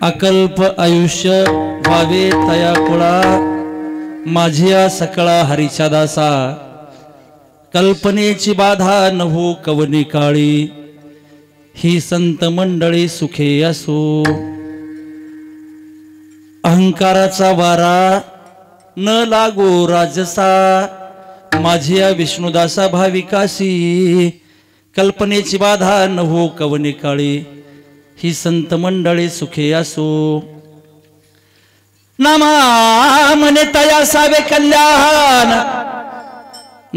अकल्प आयुष्य व्हावे तया कुळा माझिया सकळा हरीच्या दासा कल्पनेची बाधा न हो कवनी काळी ही संत मंडळी सुखे असो अहंकाराचा वारा न लागो राजसा माझिया विष्णुदासा भाविकासी कल्पनेची बाधा न हो कवनी काळी ही संत मंडळी सुखे असो नामा म्हणे तया सावे कल्याण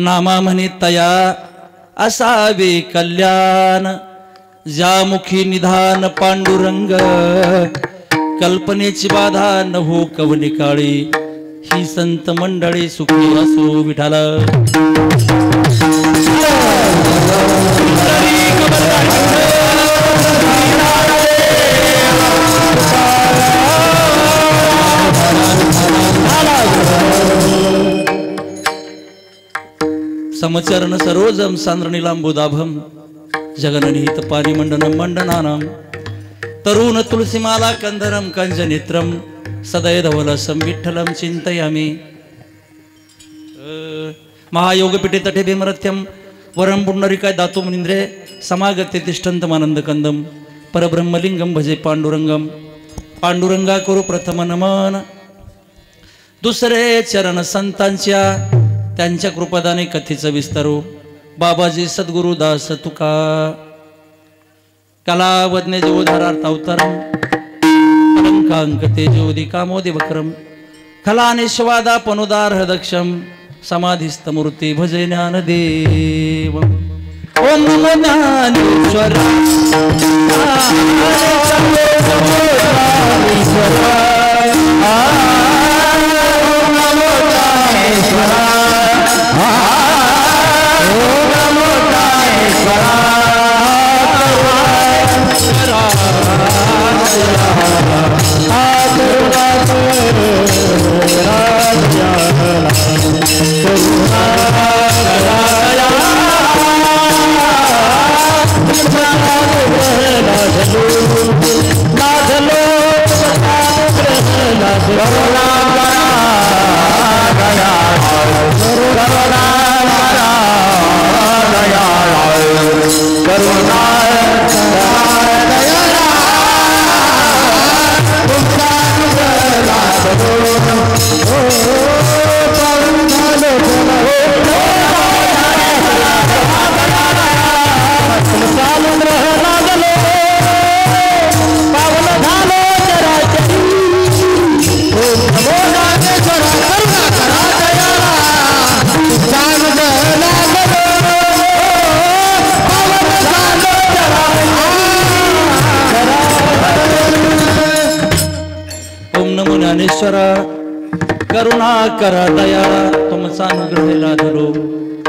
नामा म्हणे तया असावे कल्याण ज्यामुखी निधान पांडुरंग कल्पनेची बाधा न हो कवनी काळी ही संत मंडळी सुखी असो विठाला समचरण सरोजम सांद्रणीलांबुदाभम जगननिहित पारिमंडनम मंडनानाम तरुण तुलसीमाला कंधरम कंजनेत्रम सदय धवलसं विठ्ठलं चिंतयामि महायोगपीठे तटे भीमरथ्यम वरं पुंडरीकाय दातु मुनींद्रे समागते तिष्ठन्तमानंद कंदम परब्रह्मलिंगम भजे पांडुरंगम पांडुरंगा करू प्रथम नमन दुसरे चरण संतांच्या त्यांच्या कृपादाने कथेचं विस्तारू बाबाजी सद्गुरु दास तुका कलावज्ञ जोधारार्थ अवतारम अलंकांक तेजोदी कामोदि वक्रम खलानिश्वादा पनुदार हृदक्षम समाधिस्थ मूर्ती भजे ज्ञानदेव ओम नमो ज्ञानेश्वर करुणा करा दयाळा तुमचा अनुग्रह लाधलो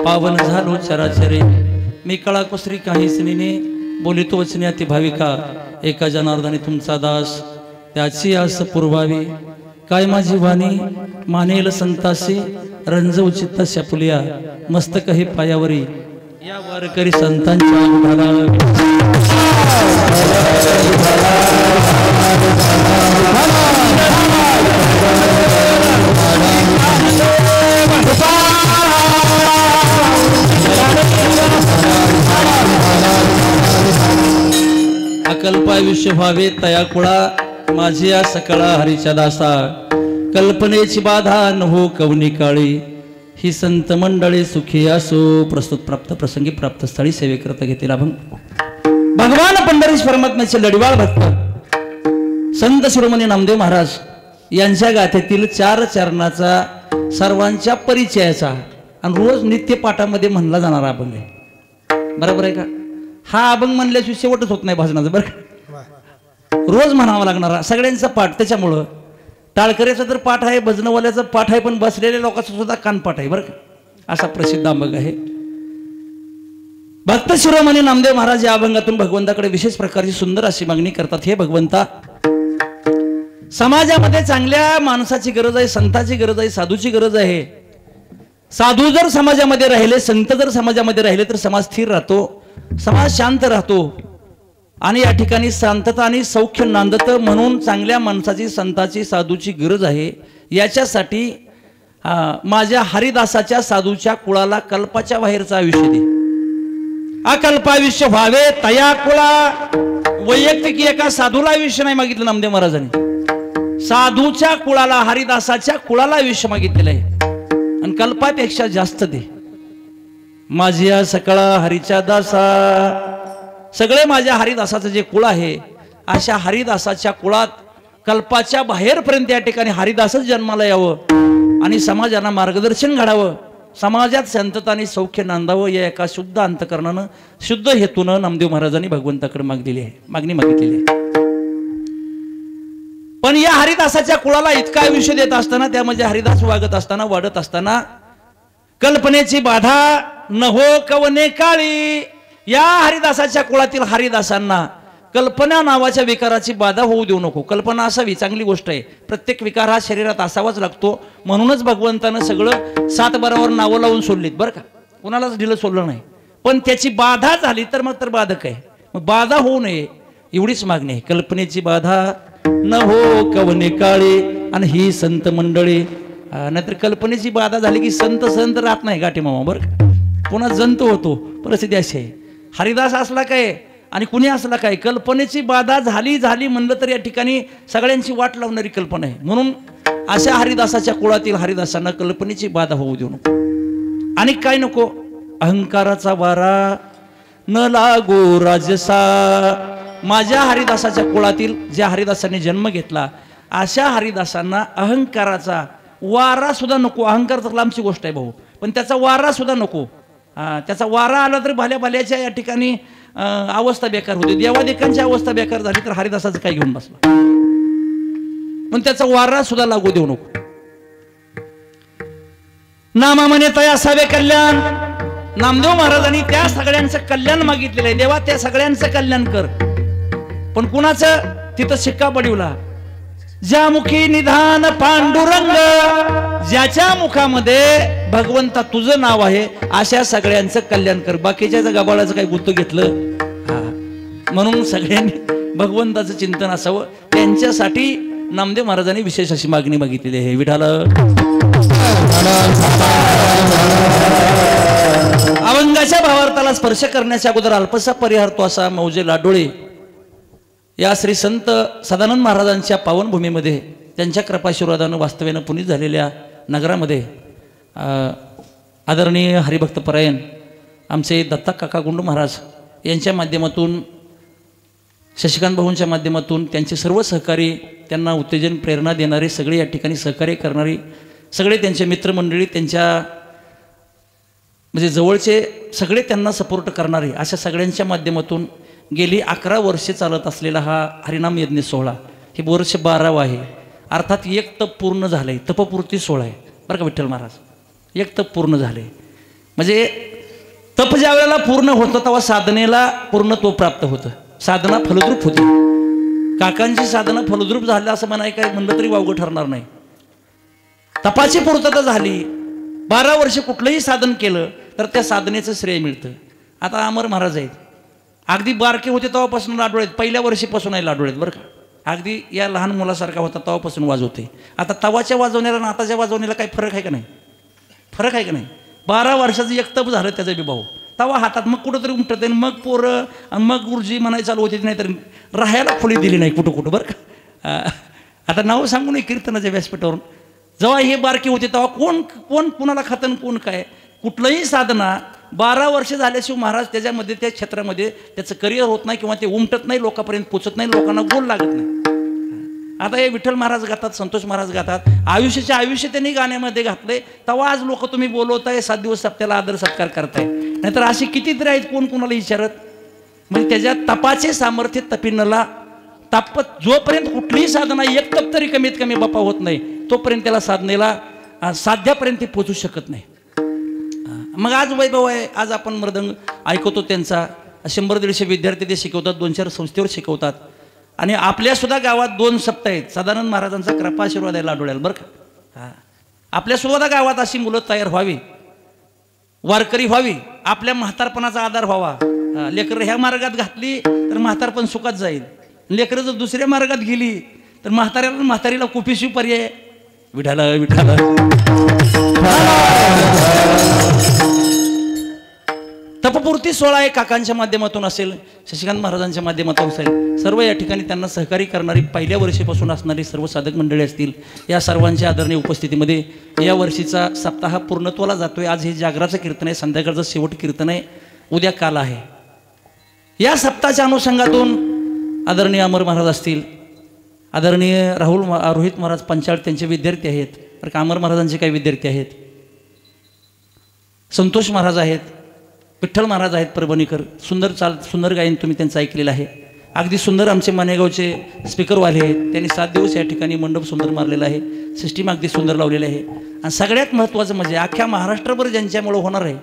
पावन झालो चराचरे मी कळा कुसरी काही स्नेने बोलितो वचने अति भाविका एका जनार्दने तुमचा दास त्याची आस पुरवावी काय माझी वाणी मानेल संतासी रंजव चित्तास्या पुलिया मस्तक हे पायावरी या वारकरी संतांच्या अकल्प आयुष्य व्हावे तया कुळा माझिया सकळा हरीच्या दासा कल्पनेची बाधा न हो कवनी काळी ही संत मंडळी सुखी असो प्रस्तुत प्राप्त प्रसंगी प्राप्त स्थळी सेवेकरता घेतील अभंग भगवान पंढरीश परमात्म्याचे लढिवाळ भक्त संत शिरोमणी नामदेव महाराज यांच्या गाथेतील 4 चरणाचा सर्वांच्या परिचयाचा आणि रोज नित्य पाठामध्ये म्हणला जाणारा अभंग आहे बरोबर आहे का हा अभंग म्हणल्याशिवाय शेवटच होत नाही भाजनाचा बरं रोज म्हणावा लागणारा सगळ्यांचा पाठ त्याच्यामुळं टाळकऱ्याचा तर पाठ आहे भजनवाल्याचा पाठ आहे पण बसलेल्या लोकांचा सुद्धा कानपाठ आहे बरं का असा प्रसिद्ध अभंग आहे भक्त शिरोमणी नामदेव महाराज या अभंगातून भगवंताकडे विशेष प्रकारची सुंदर अशी मागणी करतात हे भगवंता समाजामध्ये चांगल्या माणसाची गरज आहे संताची गरज आहे साधूची गरज आहे साधू जर समाजामध्ये राहिले संत जर समाजामध्ये राहिले तर समाज स्थिर राहतो समाज शांत राहतो आणि या ठिकाणी शांतता आणि सौख्य नांदतं म्हणून चांगल्या माणसाची संताची साधूची गरज आहे। याच्यासाठी माझ्या हरिदासाच्या साधूच्या कुळाला कल्पाच्या बाहेरचं आयुष्य दे, अकल्पायुष्य व्हावे तया कुळा। वैयक्तिक एका साधूला आयुष्य नाही मागितलं नामदेव महाराजांनी, साधूच्या कुळाला हरिदासाच्या कुळाला आयुष्य मागितलेलं आहे आणि कल्पापेक्षा जास्त दे। माझ्या सकळा हरीच्या दासा, सगळे माझ्या हरिदासाचं जे कुळ आहे अशा हरिदासाच्या कुळात कल्पाच्या बाहेरपर्यंत या ठिकाणी हरिदासच जन्माला यावं आणि समाजाला मार्गदर्शन घडावं, समाजात शांतता आणि सौख्य नांदावं या एका शुद्ध अंतकरणानं शुद्ध हेतूनं नामदेव महाराजांनी भगवंताकडे मागणी मागितलेली आहे। पण या हरिदासाच्या कुळाला इतका आयुष्य देत असताना, त्यामध्ये हरिदास वागत असताना वाढत असताना कल्पनेची बाधा न हो कवने काळी, या हरिदासाच्या कुळातील हरिदासांना कल्पना नावाच्या विकाराची बाधा होऊ देऊ नको। कल्पना असावी, चांगली गोष्ट आहे, प्रत्येक विकार हा शरीरात असावाच लागतो, म्हणूनच भगवंतानं सगळं 7 बरावर नावं लावून सोडलीत बरं का, कोणालाच ढिलं सोडलं नाही। पण त्याची बाधा झाली तर मग तर बाधक आहे, मग बाधा होऊ नये एवढीच मागणी आहे। कल्पनेची बाधा न हो कवने काळी, आणि ही संत मंडळी, नाहीतर कल्पनेची बाधा झाली की संत राहत नाही गाठी मामा बरं का, पुन्हा जंत होतो। परिस्थिती अशी आहे, हरिदास असला काय आणि कुणी असला काय, कल्पनेची बाधा झाली म्हणलं तर या ठिकाणी सगळ्यांची वाट लावणारी कल्पना आहे। म्हणून अशा हरिदासाच्या कुळातील हरिदासांना कल्पनेची बाधा होऊ देऊ नको। आणि काय नको, अहंकाराचा वारा न लागो राजसा। माझ्या हरिदासाच्या कुळातील ज्या हरिदासांनी जन्म घेतला अशा हरिदासांना अहंकाराचा वारा सुद्धा नको। अहंकार तर लांबची गोष्ट आहे भाऊ, पण त्याचा वारा सुद्धा नको। त्याचा वारा आला तर भाल्याच्या या ठिकाणी अवस्था बेकार होती, देवादेकांची अवस्था बेकार झाली तर हरिदासाचं काय घेऊन बसला, पण त्याचा वारा सुद्धा लागू देऊ नको। नामा म्हणे तया असावे कल्याण, नामदेव महाराजांनी त्या सगळ्यांचं कल्याण मागितलेलं आहे, देवा त्या सगळ्यांचं कल्याण कर। पण कुणाचं तिथं शिक्का पडवला, ज्या मुखी निधान पांडुरंग, ज्याच्या मुखामध्ये भगवंता तुझं नाव आहे अशा सगळ्यांचं कल्याण कर। बाकीच्या गबाळाचं काही गुत्त घेतलं, म्हणून सगळ्यांनी भगवंताचं चिंतन असावं, त्यांच्यासाठी नामदेव महाराजांनी विशेष अशी मागणी मागितलेली आहे। विठाल अभंगाच्या भावार्थाला स्पर्श करण्याच्या अगोदर अल्पसा परिहार तो असा मौजे लाडोळे या श्री संत सदानंद महाराजांच्या पावनभूमीमध्ये त्यांच्या कृपाशीर्वादानं वास्तव्यानं पुनीत झालेल्या नगरामध्ये आदरणीय हरिभक्तपरायण आमचे दत्ता काका गुंडू महाराज यांच्या माध्यमातून, शशिकांत भाऊंच्या माध्यमातून त्यांचे सर्व सहकारी, त्यांना उत्तेजन प्रेरणा देणारे सगळे, या ठिकाणी सहकार्य करणारे सगळे त्यांचे मित्रमंडळी, त्यांच्या म्हणजे जवळचे सगळे त्यांना सपोर्ट करणारे, अशा सगळ्यांच्या माध्यमातून गेली 11 वर्षे चालत असलेला हा हरिनाम यज्ञ सोहळा हे वर्ष 12वं आहे। अर्थात एक तप पूर्ण झालंय, तपपूर्ती सोहळा आहे बरं का विठ्ठल महाराज, एक तप पूर्ण झाले म्हणजे तप ज्या वेळेला पूर्ण होतं तेव्हा साधनेला पूर्णत्व प्राप्त होतं, साधना फलद्रूप होती। काकांची साधना फलद्रूप झाली असं म्हणाय काय म्हणलं तरी वावगं ठरणार नाही। तपाची पूर्तता झाली, 12 वर्ष कुठलंही साधन केलं तर त्या साधनेचं श्रेय मिळतं। आता अमर महाराज आहेत, अगदी बारके होते तेव्हापासून लाडोळेत, पहिल्या वर्षीपासून आहे लाडोळेत बरं का, अगदी या लहान मुलासारखा होता तेव्हापासून वाजवते। आता तवाच्या वाजवण्याला आणि आताच्या वाजवण्याला काही फरक आहे का नाही, फरक आहे का नाही। 12 वर्षाचं एक तप झालं त्याचा विभाव, तवा हातात मग कुठंतरी उमटत आहे, मग पोरं आणि मग गुरुजी म्हणायला चालू होते, नाही तर राहायला खोली दिली नाही कुठं बरं का। आता नाव सांगू नये कीर्तनाच्या व्यासपीठावरून, जेव्हा हे बारके होते तेव्हा कोण कुणाला खातं कोण काय, कुठलंही साधना 12 वर्ष झाल्याशिवाय महाराज त्याच्यामध्ये त्या क्षेत्रामध्ये त्याचं करिअर होत नाही किंवा ते उमटत नाही, लोकांपर्यंत पोचत नाही, लोकांना गोल लागत नाही। आता हे विठ्ठल महाराज गातात, संतोष महाराज गातात, आयुष्याचे आयुष्य त्यांनी गाण्यामध्ये घातले, तेव्हा आज लोक तुम्ही बोलवताय, 7 दिवस सप्त्याला आदर सत्कार करताय, नाहीतर अशी कितीतरी आहेत कोण कुणाला विचारत। म्हणजे त्याच्या तपाचे सामर्थ्य तपिनला तापत जोपर्यंत कुठलीही साधना एक तप तरी कमीत कमी बापा होत नाही तोपर्यंत त्याला साधनेला साध्यापर्यंत ते पोचू शकत नाही। मग आज वैभव आहे, आज आपण मृदंग ऐकवतो त्यांचा, 100-150 विद्यार्थी ते शिकवतात, 2-4 संस्थेवर शिकवतात, आणि आपल्या सुद्धा गावात 2 सप्ताह आहेत, सदानंद महाराजांचा कृपा आशीर्वाद आहे लाडोळ्याला बरं का। आपल्या सुद्धा गावात अशी मुलं तयार व्हावी, वारकरी व्हावी, आपल्या म्हातारपणाचा आधार व्हावा, लेकरं ह्या मार्गात घातली तर म्हातारपण सुखात जाईल, लेकरं जर दुसऱ्या मार्गात गेली तर म्हातारीला कुपेशी पर्याय. विठाला विठाला तपपूर्ती सोहळा आहे काकांच्या माध्यमातून असेल, शशिकांत महाराजांच्या माध्यमातून असेल, सर्व या ठिकाणी त्यांना सहकार्य करणारी पहिल्या वर्षीपासून असणारी सर्व साधक मंडळी असतील. या सर्वांच्या आदरणीय उपस्थितीमध्ये या वर्षीचा सप्ताह पूर्णत्वाला जातोय. आज हे जागराचं कीर्तन आहे, संध्याकाळचं शेवट कीर्तन आहे, उद्या काल आहे. या सप्ताहाच्या अनुषंगातून आदरणीय अमर महाराज असतील, आदरणीय रोहित महाराज पंचाळ त्यांचे विद्यार्थी आहेत, तर का अमर महाराजांचे काही विद्यार्थी आहेत, संतोष महाराज आहेत, विठ्ठल महाराज आहेत परभणीकर, सुंदर गायन तुम्ही त्यांचं ऐकलेलं आहे. अगदी सुंदर आमचे मानेगावचे स्पीकरवाले आहेत, त्यांनी 7 दिवस या ठिकाणी मंडप सुंदर मारलेला आहे, सिस्टीम अगदी सुंदर लावलेली आहे. आणि सगळ्यात महत्त्वाचं म्हणजे अख्ख्या महाराष्ट्रभर ज्यांच्यामुळं होणार आहे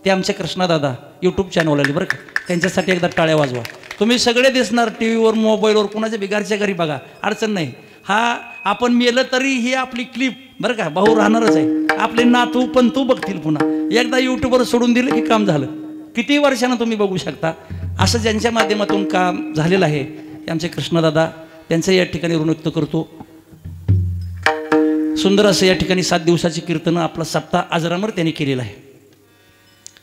ते आमचे कृष्णादादा यूट्यूब चॅनलवाले बरं का, त्यांच्यासाठी एकदा टाळ्या वाजवा. तुम्ही सगळे दिसणार टी व्हीवर मोबाईलवर, कुणाच्या बिगारच्या घरी बघा, अडचण नाही. हा आपण मेलं तरी ही आपली क्लिप बरं का भाऊ राहणारच आहे, आपले नातू पण तू बघतील पुन्हा. एकदा यूट्यूबवर सोडून दिलं की काम झालं, किती वर्षानं तुम्ही बघू शकता. असं ज्यांच्या माध्यमातून काम झालेलं आहे ते आमचे कृष्णदादा, त्यांचं या ठिकाणी ऋण व्यक्त करतो. सुंदर असं या ठिकाणी 7 दिवसाची कीर्तनं आपला सप्ताह अजरामर त्यांनी केलेला आहे.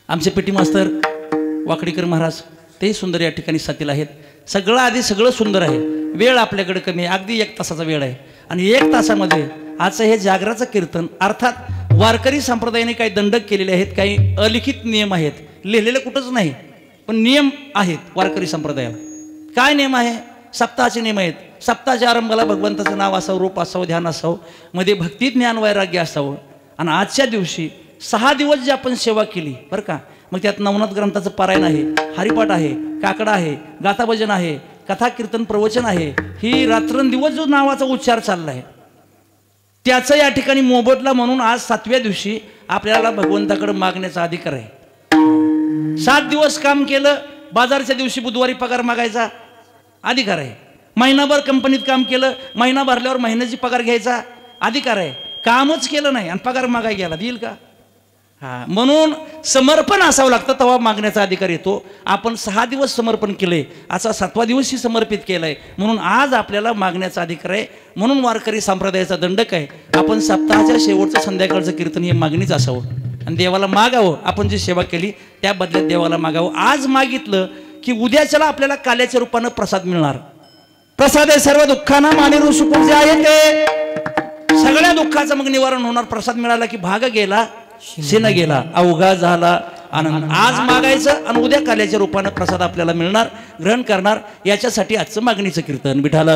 आमचे पेटी मास्तर वाकडीकर महाराज तेही सुंदर या ठिकाणी साथीला आहेत. सगळं आधी सगळं सुंदर आहे, वेळ आपल्याकडे कमी आहे, अगदी 1 तासाचा वेळ आहे. आणि 1 तासामध्ये आजचं हे जागराचं कीर्तन, अर्थात वारकरी संप्रदायाने काही दंडक केलेले आहेत, काही अलिखित नियम आहेत, लिहिलेलं कुठंच नाही पण नियम आहेत वारकरी संप्रदायाला. काय नियम आहे? सप्ताहाचे नियम आहेत. सप्ताहाच्या आरंभाला भगवंताचं नाव असावं, रूप असावं, ध्यान असावं, मध्ये भक्ती ज्ञान वैराग्य असावं. आणि आजच्या दिवशी 6 दिवस जी आपण सेवा केली बरं का, मग त्यात नवनाथ ग्रंथाचं पारायण आहे, हरिपाठ आहे, काकडा आहे, गाथाभजन आहे, कथा कीर्तन प्रवचन आहे, ही रात्रंदिवस जो नावाचा उच्चार चालला आहे त्याचं या ठिकाणी मोबदला म्हणून आज 7व्या दिवशी आपल्याला भगवंताकडे मागण्याचा अधिकार आहे. 7 दिवस काम केलं, बाजारच्या दिवशी बुधवारी पगार मागायचा अधिकार आहे. महिनाभर कंपनीत काम केलं, महिना भरल्यावर महिन्याची पगार घ्यायचा अधिकार आहे. कामच केलं नाही आणि पगार मागाय गेला, देईल का? हा, म्हणून समर्पण असावं लागतं तेव्हा मागण्याचा अधिकार येतो. आपण 6 दिवस समर्पण केले, असा 7वा दिवसही समर्पित केलाय, म्हणून आज आपल्याला मागण्याचा अधिकार आहे. म्हणून वारकरी संप्रदायाचा दंडक आहे, आपण सप्ताहाच्या शेवटचं संध्याकाळचं कीर्तन हे मागणीच असावं आणि देवाला मागावं. आपण जी सेवा केली त्या बदल्यात देवाला मागावं. आज मागितलं की उद्याच्याला आपल्याला काल्याच्या रूपानं प्रसाद मिळणार. प्रसाद आहे सर्व दुःखांना मानेरू सुखून जे आहे ते, सगळ्या दुःखाचं मग निवारण होणार. प्रसाद मिळाला की भाग गेला शिन गेला, अवघा झाला आनंद. आज मागायचं आणि उद्या काल्याच्या रूपानं प्रसाद आपल्याला मिळणार, ग्रहण करणार. याच्यासाठी आजचं मागणीचं कीर्तन विठाला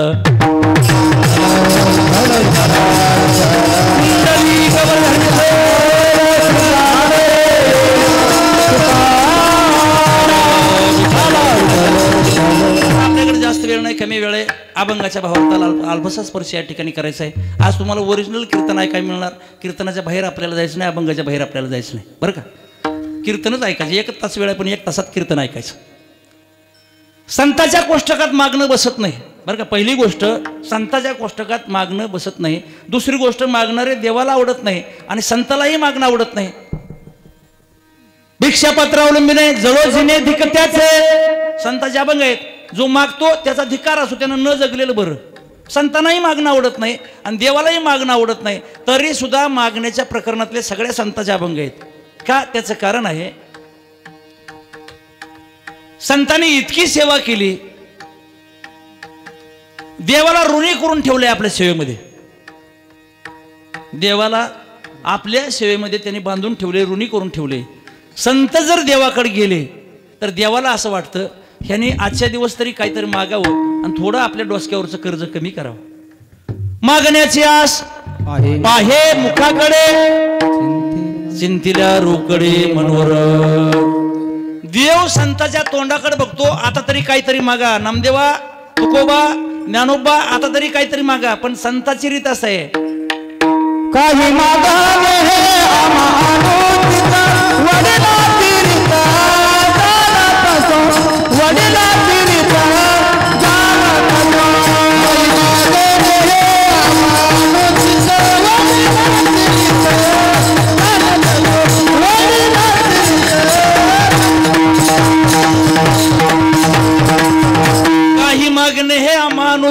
आपल्याकडे जास्त वेळ नाही, कमी वेळ आहे. अभंगाच्या भावार्थाला अल्पसा स्पर्श या ठिकाणी करायचा आहे. आज तुम्हाला ओरिजिनल कीर्तन ऐकायला मिळणार. कीर्तनाच्या बाहेर आपल्याला जायचं नाही, अभंगाच्या बाहेर आपल्याला जायचं नाही बरं का. कीर्तनच ऐकायचं, 1 तास वेळ आहे पण 1 तासात कीर्तन ऐकायचं. संतांच्या कोष्टकात मागणं बसत नाही बरं का. पहिली गोष्ट, संतांच्या कोष्टकात मागणं बसत नाही. दुसरी गोष्ट, मागणारे देवाला आवडत नाही आणि संतालाही मागणं आवडत नाही. भिक्षापात्र अवलंबीने जवळ जिने धिकत्याचे संतांचे अभंग आहेत. जो मागतो त्याचा धिकार असो, त्यानं न जगलेलं बरं. संतांनाही मागणं आवडत नाही आणि देवालाही मागणं आवडत नाही, तरी सुद्धा मागण्याच्या प्रकरणातले सगळ्या संतांचे अभंग आहेत. का? त्याचं कारण आहे, संतांनी इतकी सेवा केली, देवाला ऋणी करून ठेवलंय आपल्या सेवेमध्ये. देवाला आपल्या सेवेमध्ये त्यांनी बांधून ठेवले, ऋणी करून ठेवले. संत जर देवाकडे गेले तर देवाला असं वाटतं ह्यांनी आजच्या दिवस तरी काहीतरी मागावं आणि थोडं आपल्या डोसक्यावरचं कर्ज कमी करावं. मागण्याची आस पाहे मुखाकडे, चिंतिल्या रोकडे मनोर. देव संताच्या तोंडाकडे बघतो, आता तरी काहीतरी मागा. नामदेवा, तुकोबा, ज्ञानोबा, आता तरी काहीतरी मागा. पण संताची रीत असं आहे, काही मागावे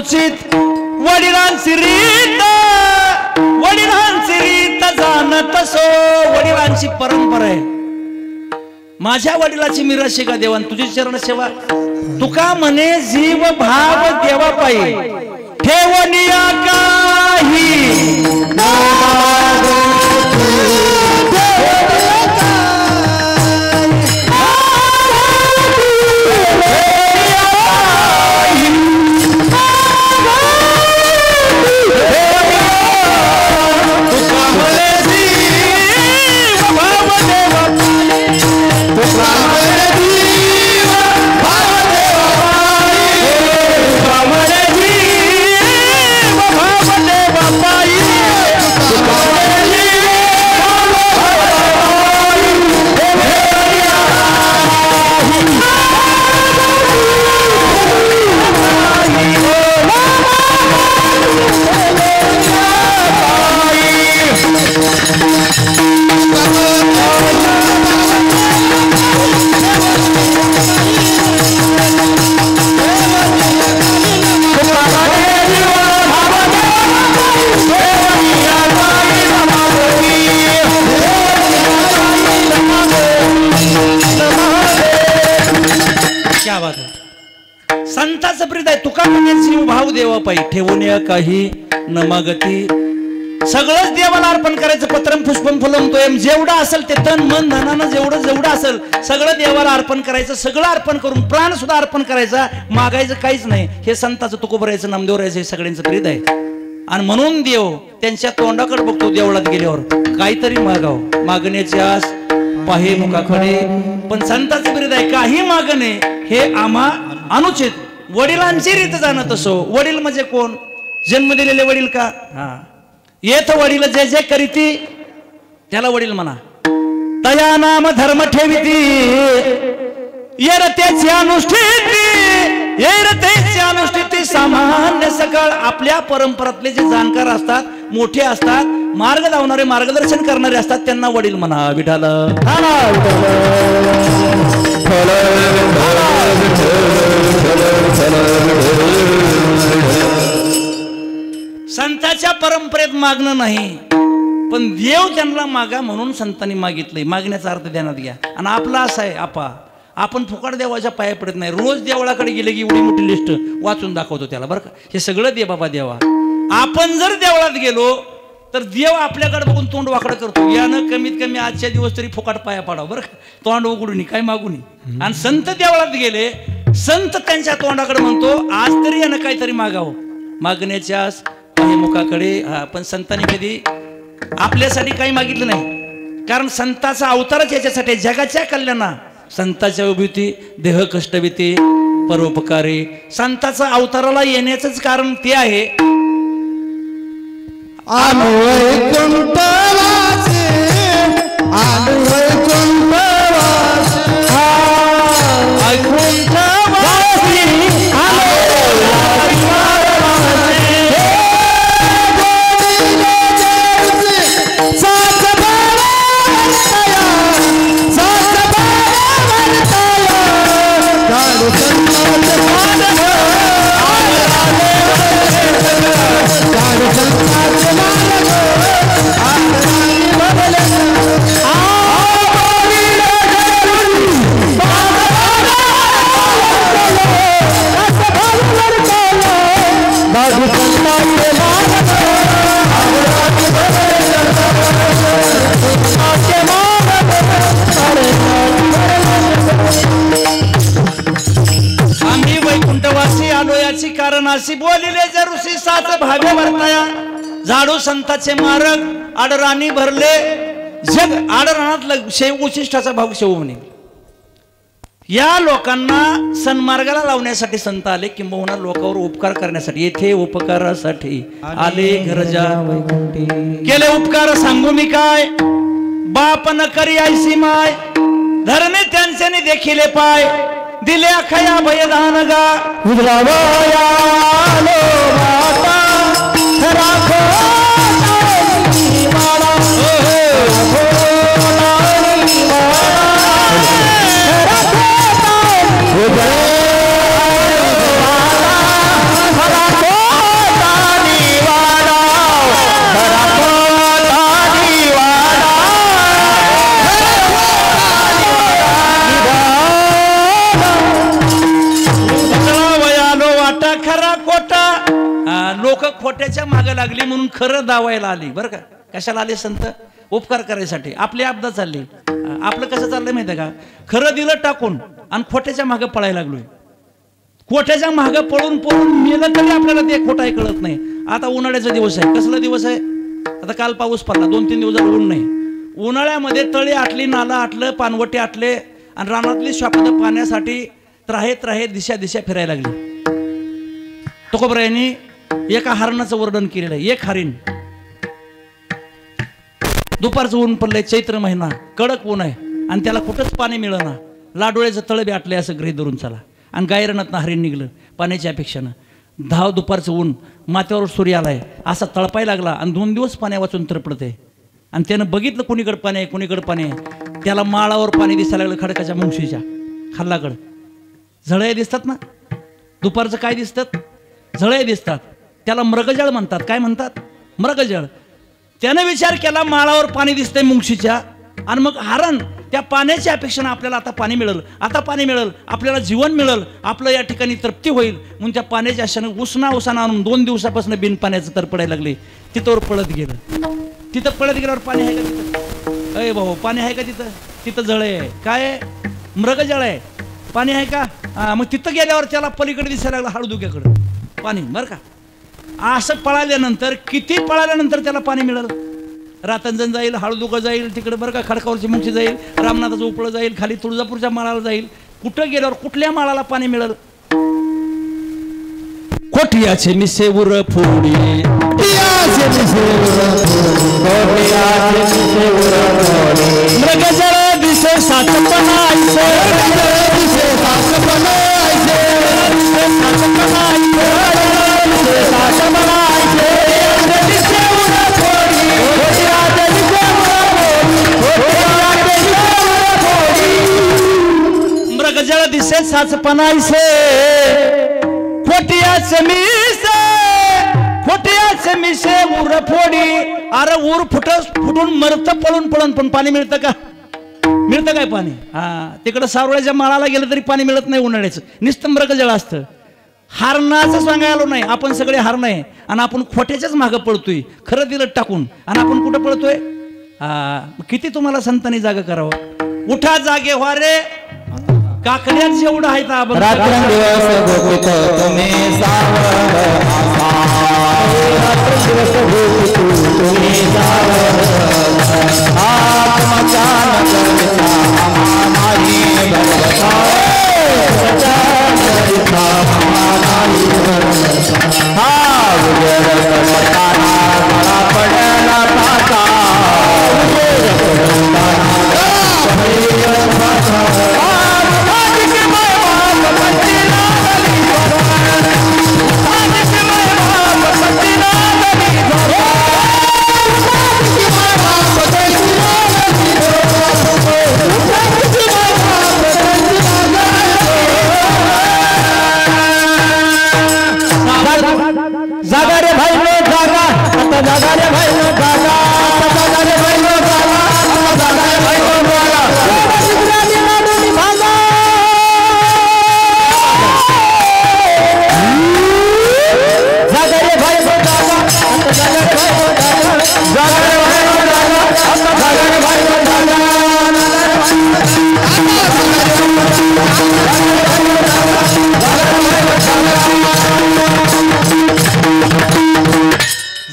अनुचित वडिलांची रीत जाणत सो वडिलांची परंपरा आहे माझ्या वडिलाची मी रसिका देवान तुझी चरण सेवा तुका म्हणे जीव भाव देवा पायी ठेवनिया काही संतांचं प्रीत आहे तुका म्हणजे जीव भाव देवा पायी ठेवून काही न मागती सगळंच देवाला अर्पण करायचं पत्रम पुष्पम फुलम तोयम जेवढं असेल ते तन मन धनानं जेवढं असेल सगळं देवाला अर्पण करायचं सगळं अर्पण करून प्राण सुद्धा अर्पण करायचा मागायचं काहीच नाही हे संतांचं तुकोबरायचं नामदेवरायचं हे सगळ्यांचं प्रीत आहे आणि म्हणून देव त्यांच्या तोंडाकडे बघतो देवळात गेल्यावर काहीतरी मागाव मागण्याची आस पाहे मुखाकडे पण संतांचं प्रीत आहे काही मागणे हे आम्हा अनुचित वडिलांची रीत जाणत असो वडील म्हणजे कोण जन्म दिलेले वडील का येथ वडील जे जे करीती त्याला वडील म्हणा तया नाम धर्म ठेविती येरतेची अनुष्ठिती सामान्य सकळ आपल्या परंपरातले जे जाणकार असतात मोठे असतात मार्ग लावणारे मार्गदर्शन करणारे असतात त्यांना वडील म्हणा विठाल संतांच्या परंपरेत मागणं नाही पण देव त्यांना मागा म्हणून संतांनी मागितलंय मागण्याचा अर्थ ध्यानात घ्या आणि आपला असा आहे आपण फुकट देवाच्या पाया पडत नाही रोज देवळाकडे गेले की एवढी मोठी लिस्ट वाचून दाखवतो त्याला बरं का हे सगळं दे बाबा देवा आपण जर देवळात गेलो तर देव आपल्याकडे बघून तोंड वाकडं करतो यानं कमीत कमी आजच्या दिवस तरी फुकट पाया पडावं बरं का तोंड उघडून काय मागून आणि संत देवळात गेले संत त्यांच्या तोंडाकडे म्हणतो आज तरी यानं काहीतरी मागावं मागण्याच्या मुखाकडे पण संतांनी कधी आपल्यासाठी काही मागितलं नाही कारण संताचा अवतारच याच्यासाठी जगाच्या कल्याणा संताच्या उभीती देह कष्टभीती परोपकारी संताचा अवताराला येण्याचंच कारण ते आहे कारण अशी बोलिले जे ऋषी साच भावे वर्ताया झाडू संताचे मारक आडराणी भरले जग आडराणात उशिष्टाचा भाग शेवू म्हणे या लोकांना सन्मार्गाला लावण्यासाठी संत आले किंबहुना लोकांवर उपकार करण्यासाठी येथे उपकारासाठी आले गरजा वैकुंठी केले उपकार सांगू मी काय बाप न करी ऐसी माय धर्मे त्यांचे देखिले पाय दिले अखया भयदान गा उजलावया लो माता राखो खोटा लोक खोट्याच्या मागे लागली म्हणून खरं दावायला आली बरं का. कशाला आले संत? उपकार करायसाठी. आपली आपदा चालली. आपलं कसं चाललंय माहिती का? खरं दिलं टाकून आणि खोट्याच्या मागे पळायला लागलोय. खोट्याच्या मागे पळून पळून मेलं तरी आपल्याला ते खोटं आहे कळत नाही. आता उन्हाळ्याचा दिवस आहे. कसला दिवस आहे? आता काल पाऊस पडला, 2-3 दिवस झाले ऊन नाही. उन्हाळ्यामध्ये तळी आटली, नाला आटलं, पानवटी आटले आणि रानातली शापद पाण्यासाठी त्राहे दिशा दिशा फिरायला लागली. तुकोबरायांनी एका हरणाचं वर्णन केलेलं आहे. एक हरिण, दुपारचं ऊन पडलंय, चैत्र महिना, कडक ऊन आहे आणि त्याला कुठंच पाणी मिळेना. लाडोळ्याचं तळ बी आटलंय असं गृहीत धरून चला. आणि गायरनातनं हरिण निघलं पाण्याच्या अपेक्षानं. दुपारचं ऊन, माथ्यावर सूर्य आलाय, असा तळपाय लागला आणि 2 दिवस पाण्या वाचून तरपडते. आणि त्यानं बघितलं कुणीकडे पाणी आहे, कुणीकडे पाणी आहे. त्याला माळावर पाणी दिसायला लागलं खडकाच्या मुंगशीच्या खाल्लाकडं. झळया दिसतात ना दुपारचं, काय दिसतात? झळया दिसतात. त्याला मृगजळ म्हणतात. काय म्हणतात? मृगजळ. त्यानं विचार केला माळावर पाणी दिसतंय मुंगशीच्या आणि मग हरण त्या पाण्याच्या अपेक्षेनं आपल्याला आता पाणी मिळेल, आता पाणी मिळेल, आपल्याला जीवन मिळेल, आपलं या ठिकाणी तृप्ती होईल म्हणून त्या पाण्याच्या आशेनं उष्णा आणून 2 दिवसापासून बिन पाण्याचं तर पडायला लागले. तिथं पळत गेलं. तिथं पळत गेल्यावर पाणी आहे का तिथं? अय भाऊ पाणी आहे का तिथं? तिथं जळ आहे. काय आहे? मृगजळ आहे. पाणी आहे का? मग तिथं गेल्यावर त्याला पलीकडे दिसायला लागलं हळदुक्याकडं पाणी बरं का. असं पळाल्यानंतर किती पळाल्यानंतर त्याला पाणी मिळेल? रातंजण जाईल, हळदुकं जाईल तिकडे बरं का, खडकावरची मुंगशी जाईल, रामनाथाचं उपळं जाईल, खाली तुळजापूरच्या माळाला जाईल. कुठं गेल्यावर कुठल्या माळाला पाणी मिळेल? कोठियाचे मिसे उर फोडी, मृगजळ दिसे सातपणा ऐसे, मृगजळ दिसे साचपणायसे, फोटियाचे मिसे, फोटियाचे मिसे उर फोडी. अरे उर फुटून मरतं पळून पळून, पण पाणी मिळतं का? मिळतं काय पाणी? तिकडं सावळ्याच्या माळाला गेलं तरी पाणी मिळत नाही उन्हाळ्याचं. नुसतं मृगजळ असतं. हारणाचं सांगायला नाही. आपण सगळे हारण आहे आणि आपण खोट्याच्याच मागं पळतोय खरं दिलं टाकून. आणि आपण कुठं पळतोय? किती तुम्हाला संतांनी जागा करावं. उठा जागे व्हा रे, काकड्यात जेवढं आहे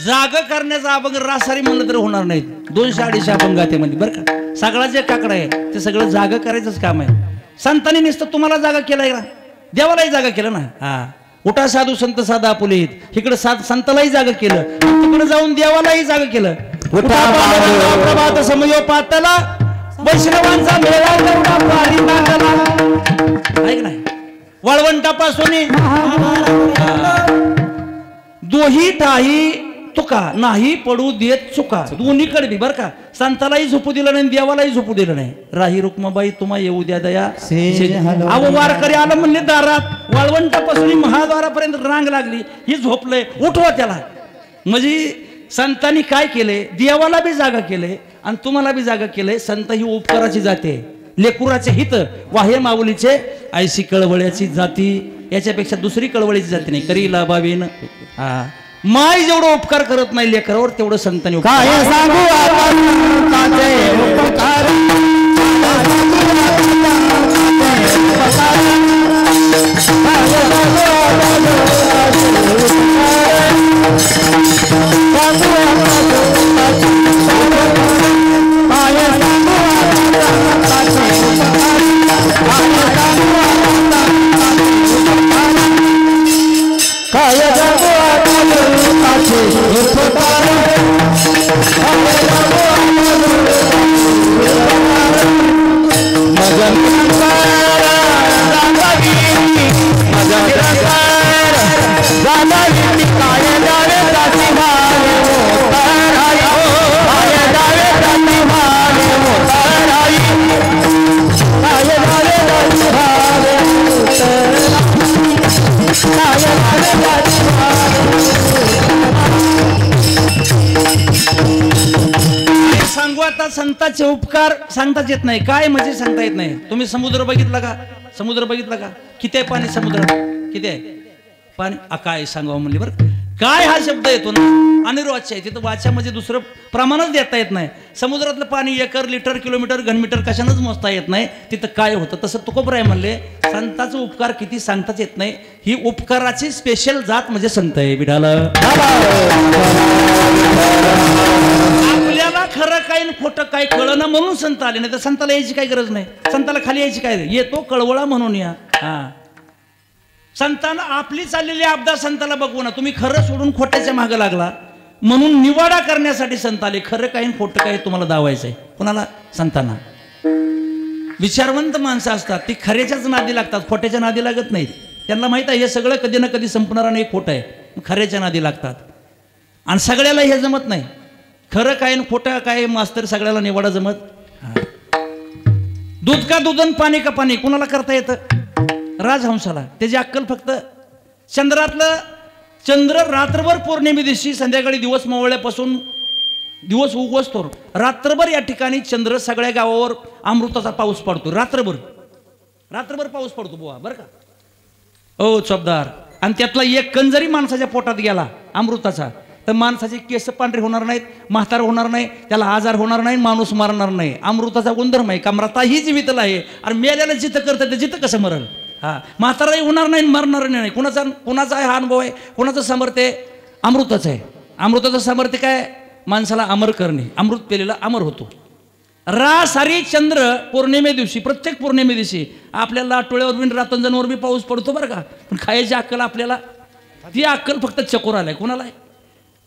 जाग करण्याचा अभंग रासारी म्हणलं तर होणार नाही. 200-250 अभंग आहे मध्ये बरं का. सगळा जे काकडा आहे ते सगळं जागा करायचंच काम आहे. संतांनी नुसतं तुम्हाला जागा केलाय का? देवालाही जागा केलं ना. उठा साधू संत साधा आपुले, इकडे संतालाही जागा केलं, तिकडे जाऊन देवालाही जागा केलं. प्रभात समयो पातला, वैष्णवांचा मेळा ऐक नाही. वाळवंटापासून दोही टाही तुका नाही पडू देत चुका. दोन्हीकडे बी बरं का. संतालाही झोपू दिलं नाही, देवालाही झोपू दिलं नाही. राही रुक्माबाई तुम्हा येऊ द्या दया. अहो वारकरी आलं म्हणले दारात, वाळवंटापासून महाद्वारापर्यंत रांग लागली, ही झोपलंय, उठवा त्याला. म्हणजे संतांनी काय केले? देवाला बी जागा केले आणि तुम्हाला बी जागा केले. संत ही उपकाराची जाते, लेकुराचे हित वाह्य माऊलीचे ऐशी कळवळ्याची जाती. याच्यापेक्षा दुसरी कळवळीची जाती नाही. करीला बावीन हा माय जेवढं उपकार करत नाही लेकरावर तेवढं संतांनी काय सांगू संतांचे उपकार सांगताच येत नाही. काय म्हणजे सांगता येत नाही. तुम्ही समुद्र बघितला का? समुद्र बघितला का? किती आहे पाणी समुद्रात? किती आहे पाणी? काय सांगावं म्हणले बरं. काय हा शब्द येतो ना अनिर्वाच्य आहे. तिथं वाच्या म्हणजे दुसरं प्रमाणच देता येत नाही. समुद्रातलं पाणी एकर लिटर किलोमीटर घनमीटर कशानंच मोजता येत नाही. तिथं काय होतं तसं तुकोबराय म्हणले संतांचा उपकार किती सांगताच येत नाही. ही उपकाराची स्पेशल जात म्हणजे संत आहे. विठाला आपल्याला खरं काय खोटं काय कळणं म्हणून संत आले, नाही तर संताला यायची काही गरज नाही. संताला खाली यायची काय, येतो कळवळा म्हणून या. हा संतांना आपली चाललेली आपदा संताला बघू ना. तुम्ही खरं सोडून खोट्याच्या मागं लागला म्हणून निवाडा करण्यासाठी संत आले. खरं काय खोटं काय तुम्हाला दावायचंय. कुणाला? संतांना. विचारवंत माणसं असतात ती खऱ्याच्याच नादी लागतात, खोट्याच्या नादी लागत नाहीत. त्यांना माहित आहे हे सगळं कधी ना कधी संपणार नाही, खोटं आहे, खऱ्याच्या नादी लागतात. आणि सगळ्याला हे जमत नाही. खरं काय खोटं काय मास्तर सगळ्याला निवाडा जमत. दूध का दूध आणि पाणी का पाणी कुणाला करता येतं? राजहंसाला. त्याची अक्कल फक्त चंद्रातलं चंद्र रात्रभर पौर्णिमे दिवशी संध्याकाळी दिवस मावळल्यापासून दिवस उगवस्तोर रात्रभर या ठिकाणी चंद्र सगळ्या गावावर अमृताचा पाऊस पडतो. रात्रभर रात्रभर पाऊस पडतो बुवा बरं का. ओ चोपदार. आणि त्यातला एक कण जरी माणसाच्या पोटात गेला अमृताचा तर माणसाचे केस पांढरे होणार नाहीत, म्हातार होणार नाही, त्याला आजार होणार नाही, माणूस मरणार नाही. अमृताचा गुणधर्म आहे. का मृता ही जीवितला आहे आणि मेल्याला जिथं करतं ते जिथं कसं मरल. हा म्हाताराही होणार नाही, मरणार नाही. कुणाचा हा अनुभव आहे, कुणाचं सामर्थ्य अमृताचं आहे. अमृताचं सामर्थ्य काय? माणसाला अमर करणे. अमृत पेलेला अमर होतो. सारी चंद्र पौर्णिमे दिवशी प्रत्येक पौर्णिमे दिवशी आपल्याला टोळ्यावर बी रातंजनवर बी पाऊस पडतो बरं का. पण खायची अक्कल आपल्याला ती अक्कल फक्त चकोर आलाय. कुणाला आहे?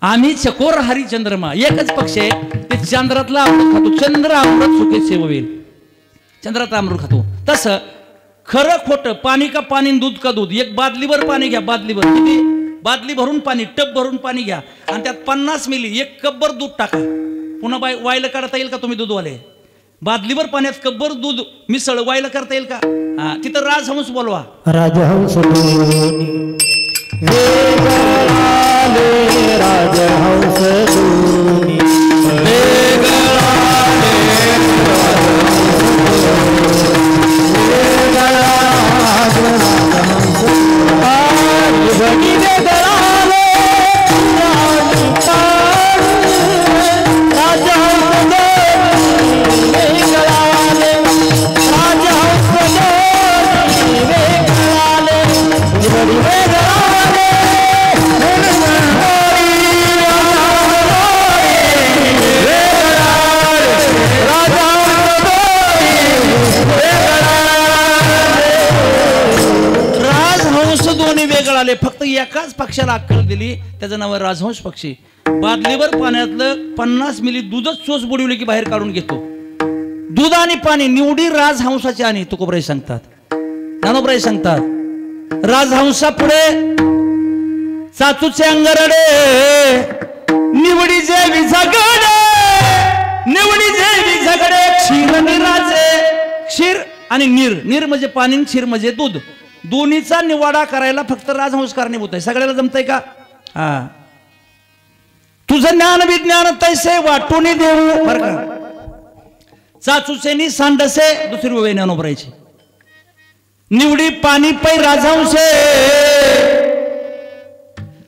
आम्ही चकोर हरी चंद्रमा. एकच पक्ष आहे ते चंद्रातला अमृत खातो. चंद्र अमृत सुखे सेवेल. चंद्रातला अमृत खातो. तसं खरं खोटं पाणी का पाणी दूध का दूध. एक बादलीभर पाणी घ्या. बादलीभर किती? बादली भरून पाणी टब भरून पाणी घ्या आणि त्यात 50 मिली 1 कपभर दूध टाका. पुन्हा वायला काढता येईल का तुम्ही दूधवाले? बादलीभर पाण्यात कपभर दूध मिसळ वायला करता येईल का? हा तिथं राजहंस बोलवा. राजहंस फक्त एकाच पक्षाला अक्कल दिली, त्याचं नाव आहे राजहंस पक्षी. बादलीवर पाण्यातलं 50 मिली दूधच चोच बुडवले की बाहेर काढून घेतो. दूध आणि पाणी निवडी राजहंसाची. आणि तुकोबराय सांगतात, ज्ञानोबराय सांगतात, राजहंसा पुढे चाचूचे अंगरडे निवडी जेवी झगडे, निवडी जेवी झगडे क्षीर निराचे. क्षीर आणि नीर म्हणजे पाणी, क्षीर म्हणजे दूध. दोन्हीचा निवाडा करायला फक्त राजहंस कारणीभूत आहे. सगळ्याला जमतंय का? हा तुझं ज्ञान विज्ञान तैसे वाटून देऊ बरं का. चाचूचे नि सांडसे दुसरी वेळ ज्ञानोबरायची. निवडी पाणी पै राजांशे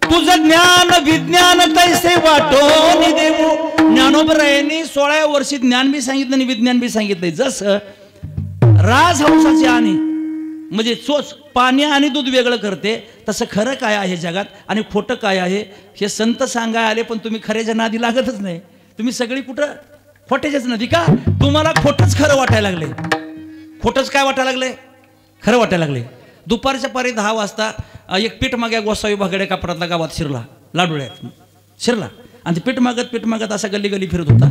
तुझं ज्ञान विज्ञान तैसे वाटो देऊ. ज्ञानोबरायांनी 16व्या वर्षी ज्ञान बी सांगितलं आणि विज्ञान बी सांगितलंय. जसं राजहंसाची आणि म्हणजे चोच पाणी आणि दूध वेगळं करते तसं खरं काय आहे जगात आणि खोटं काय आहे हे संत सांगाय आले. पण तुम्ही खऱ्याच्या नादी लागतच नाही. तुम्ही सगळी कुठं खोट्याच्याच नदी का. तुम्हाला खोटंच खरं वाटायला लागले. खोटंच काय वाटायला लागले खरं वाटायला लागले. दुपारच्या पारी 10 वाजता एक पीठ माग्या गोसावी भागड्या कापडातला गावात शिरला. लाडोळ्यात शिरला आणि ते पीठ मागत असा गल्ली गल्ली फिरत होता.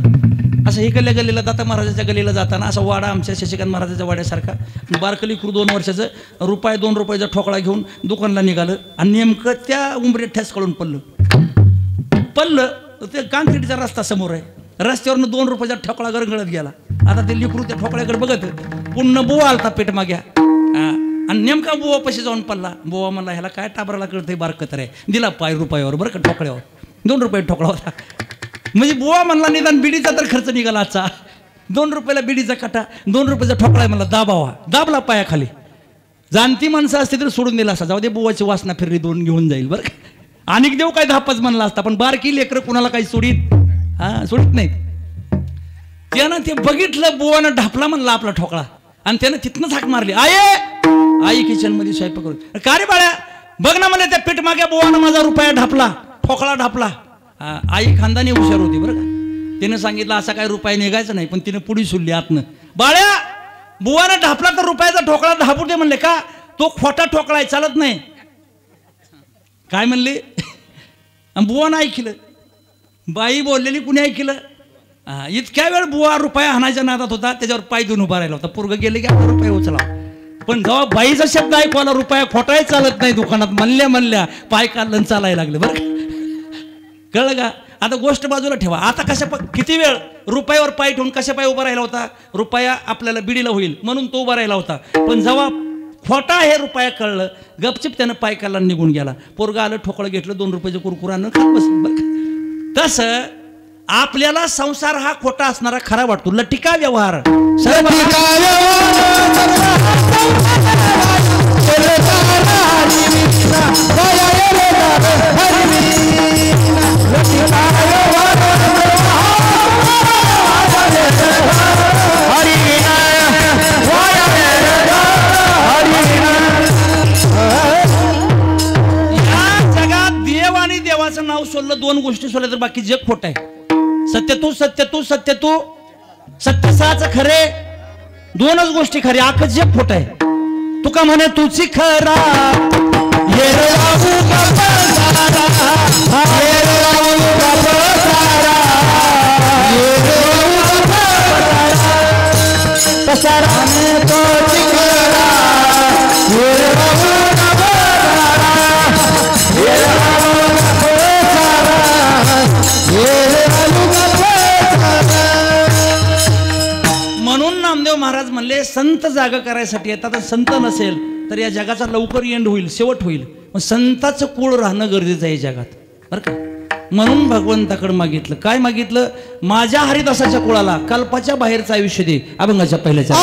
असं इकडल्या गल्लीला दाता महाराजाच्या गल्लीला जाताना असा वाडा आमच्या शशिकांत महाराजाच्या वाड्यासारखा बारकली क्रू 2 वर्षाचं ₹2 रुपयाचा ठोकळा घेऊन दुकानला निघालं आणि नेमकं त्या उंबरीत ठेस काढून पडलं. ते काँक्रीटचा रस्ता समोर आहे. रस्त्यावरनं 2 रुपयाचा ठोकळा गरगळत गेला. आता ते लिकरू त्या ठोकळ्याकडे बघत पुन्हा बुवा आलता पीठ माग्या आणि नेमका बुवा पशी जाऊन पडला. बुवा म्हणला ह्याला काय टाबराला कळतंय बारकं तर आहे. दिला पाय रुपयावर बरं का ठोकळ्यावर 2 रुपये ठोकळा होता. म्हणजे बुवा म्हणला निदान बिडीचा तर खर्च निघाला आजचा. 2 रुपयाला बिडीचा काटा 2 रुपयाचा ठोकळा म्हणला दाबावा. दाबला पायाखाली. जाणती माणसं असते तर सोडून दिला असता. जाऊ दे बुवाची वासना फिरली 2 घेऊन जाईल बरं का. अनेक देव काय धापच म्हणला असता. पण बारकी लेकरं कुणाला काही सोडित नाहीत. त्यानं ते बघितलं बुवानं ढापला म्हणला आपला ठोकळा आणि त्यानं तिथनंच हाक मारली. आई किचन मध्ये स्वयंपाक करून का रे बाळ्या बघ ना मला त्या पीठ माग्या बुवानं माझा रुपया ढापला ठोकळा ढापला. आई खानदानी हुशार होती बरं का. तिनं सांगितलं असा काय रुपया निघायचा नाही. पण तिनं पुढी सुलली आतनं. बाळ्या बुवानं ढापला तर रुपयाचा ठोकळा ढापू दे म्हणले. का तो खोटा ठोकळा आहे चालत नाही. काय म्हणले बुवानं ऐकलं. बाई बोललेली कुणी ऐकलं. इतक्या वेळ बुवा रुपया हाणायच्या नादात होता. त्याच्यावर पाय देऊन उभा राहिला होता. पोरगं गेले की आपला रुपया उचला. पण जेव्हा बाईचा शब्द ऐकवाला रुपया खोटाही चालत नाही दुकानात म्हणल्या पाय काढलं चालायला लागले बरं कळलं का. आता गोष्ट बाजूला ठेवा. आता किती वेळ रुपयावर पाय ठेवून कशा पाय उभा राहिला होता. रुपया आपल्याला बिडीला होईल म्हणून तो उभा राहिला होता. पण जेव्हा खोटा हे रुपया कळलं गपचिप त्यानं पाय काढला निघून गेला. पोरगा आलं ठोकळं घेतलं 2 रुपयाचं कुरकुरानं खात बसलं बरं का. तसं आपल्याला संसार हा खोटा असणारा खरा वाटतो. लटिका व्यवहार देवाचं नाव सोडलं 2 गोष्टी सोडल्या तर बाकी जग खोट आहे. सत्य तू सत्य साच खरे 2च गोष्टी खरे. आख जग खोट आहे. तुका म्हणे तुची खरा म्हणून नामदेव महाराज म्हणले संत जागा करायसाठी येतात. संत नसेल तर या जगाचा लवकर एंड होईल शेवट होईल. मग संताचं कुळ राहणं गरजेचं आहे जगात बरं का. म्हणून भगवंताकडे मागितलं. काय मागितलं. माझ्या हरिदासाच्या कुळाला कल्पाच्या बाहेरचं आयुष्य दे. अभंगाच्या पहिल्याच्या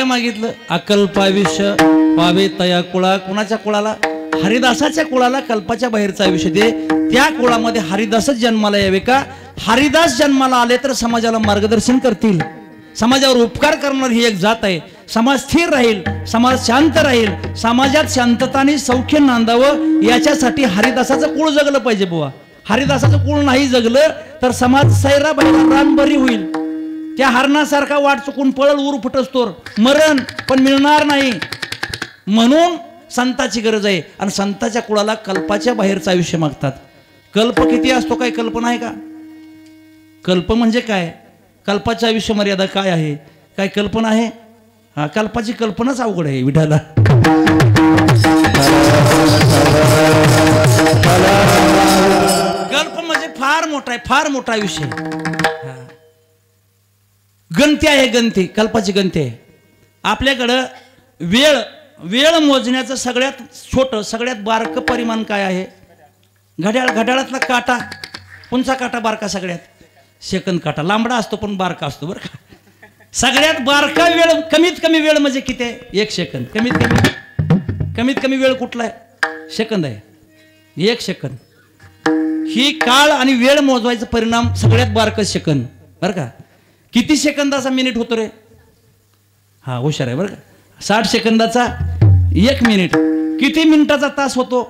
मागितलं? अकल्प आयुष्य व्हावे तया कुळा. कुणाच्या कुळाला? हरिदासाच्या कुळाला कल्पाच्या बाहेरचं आयुष्य दे. त्या कुळामध्ये हरिदासच जन्माला यावे का? हरिदास जन्माला आले तर समाजाला मार्गदर्शन करतील, समाजावर उपकार करणारी ही एक जात आहे. समाज स्थिर राहील, समाज शांत राहील, समाजात शांतता आणि सौख्य नांदावं याच्यासाठी हरिदासाचं कुळ जगलं पाहिजे बुवा. हरिदासाचं कुळ नाही जगलं तर समाज सैरा बाहेर रानबरी होईल. त्या हरणासारखा वाट चुकून पळल उर फुटस्तोर मरण, पण मिळणार नाही. म्हणून संताची गरज आहे. आणि संताच्या कुळाला कल्पाच्या बाहेरचं आयुष्य मागतात. कल्प किती असतो काय कल्पना आहे का? कल्प म्हणजे काय? कल्पाच्या आयुष्य मर्यादा काय आहे? काय कल्पना आहे? हा, कल्पाची कल्पनाच अवघड आहे विठाला. कल्प म्हणजे फार मोठा आहे, फार मोठा आयुष्य. गणती आहे, गणती कल्पाची गणती आहे. आपल्याकडं वेळ वेळ मोजण्याचं सगळ्यात छोटं सगळ्यात बारकं परिमाण काय आहे? घड्याळ. घड्याळातला काटा, कोणचा काटा बारका? सगळ्यात सेकंद काटा. लांबडा असतो पण बारका असतो बरं का. सगळ्यात बारका वेळ, कमीत कमी वेळ म्हणजे किती आहे? 1 सेकंद. कमीत कमी वेळ कुठला आहे? सेकंद आहे. 1 सेकंद ही काळ आणि वेळ मोजवायचा परिणाम सगळ्यात बारकं सेकंद बरं का. किती सेकंदाचा मिनिट होतो रे? हा, हुशार आहे बरं का. 60 सेकंदाचा 1 मिनिट. किती मिनिटाचा तास होतो?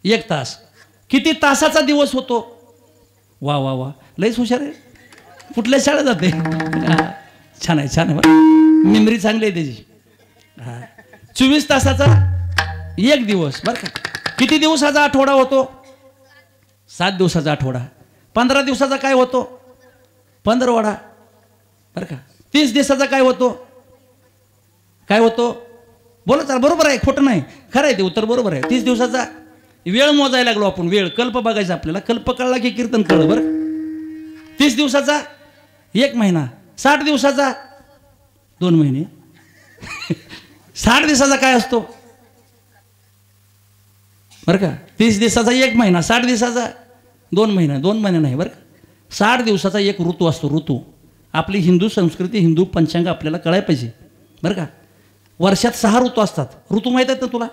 1 तास. किती तासाचा दिवस होतो? वा वा वा, लयच हुशार आहे. कुठल्या शाळेत जाते? छान आहे, छान आहे बरं. मेमरी चांगली आहे त्याची. हा, 24 तासाचा 1 दिवस बरं का. किती दिवसाचा आठवडा होतो? 7 दिवसाचा आठवडा. 15 दिवसाचा काय होतो? 15वाडा बरं का. 30 दिवसाचा काय होतो? काय होतो? बोला चाल. बरोबर आहे, खोटं नाही, खरं आहे ते उत्तर बरोबर आहे. 30 दिवसाचा वेळ मोजायला लागलो आपण. वेळ कल्प बघायचा आपल्याला. कल्प कळला की कीर्तन कळलं बरं. 30 दिवसाचा 1 महिना. 60 दिवसाचा 2 महिने. 60 दिवसाचा काय असतो बरं का? 30 दिवसाचा 1 महिना, 60 दिवसाचा 2 महिना. 2 महिने नाही बरं का. 60 दिवसाचा 1 ऋतू असतो. ऋतू. आपली हिंदू संस्कृती, हिंदू पंचांग आपल्याला कळायला पाहिजे बरं का. वर्षात 6 ऋतू असतात. ऋतू माहीत आहेत ना तुला?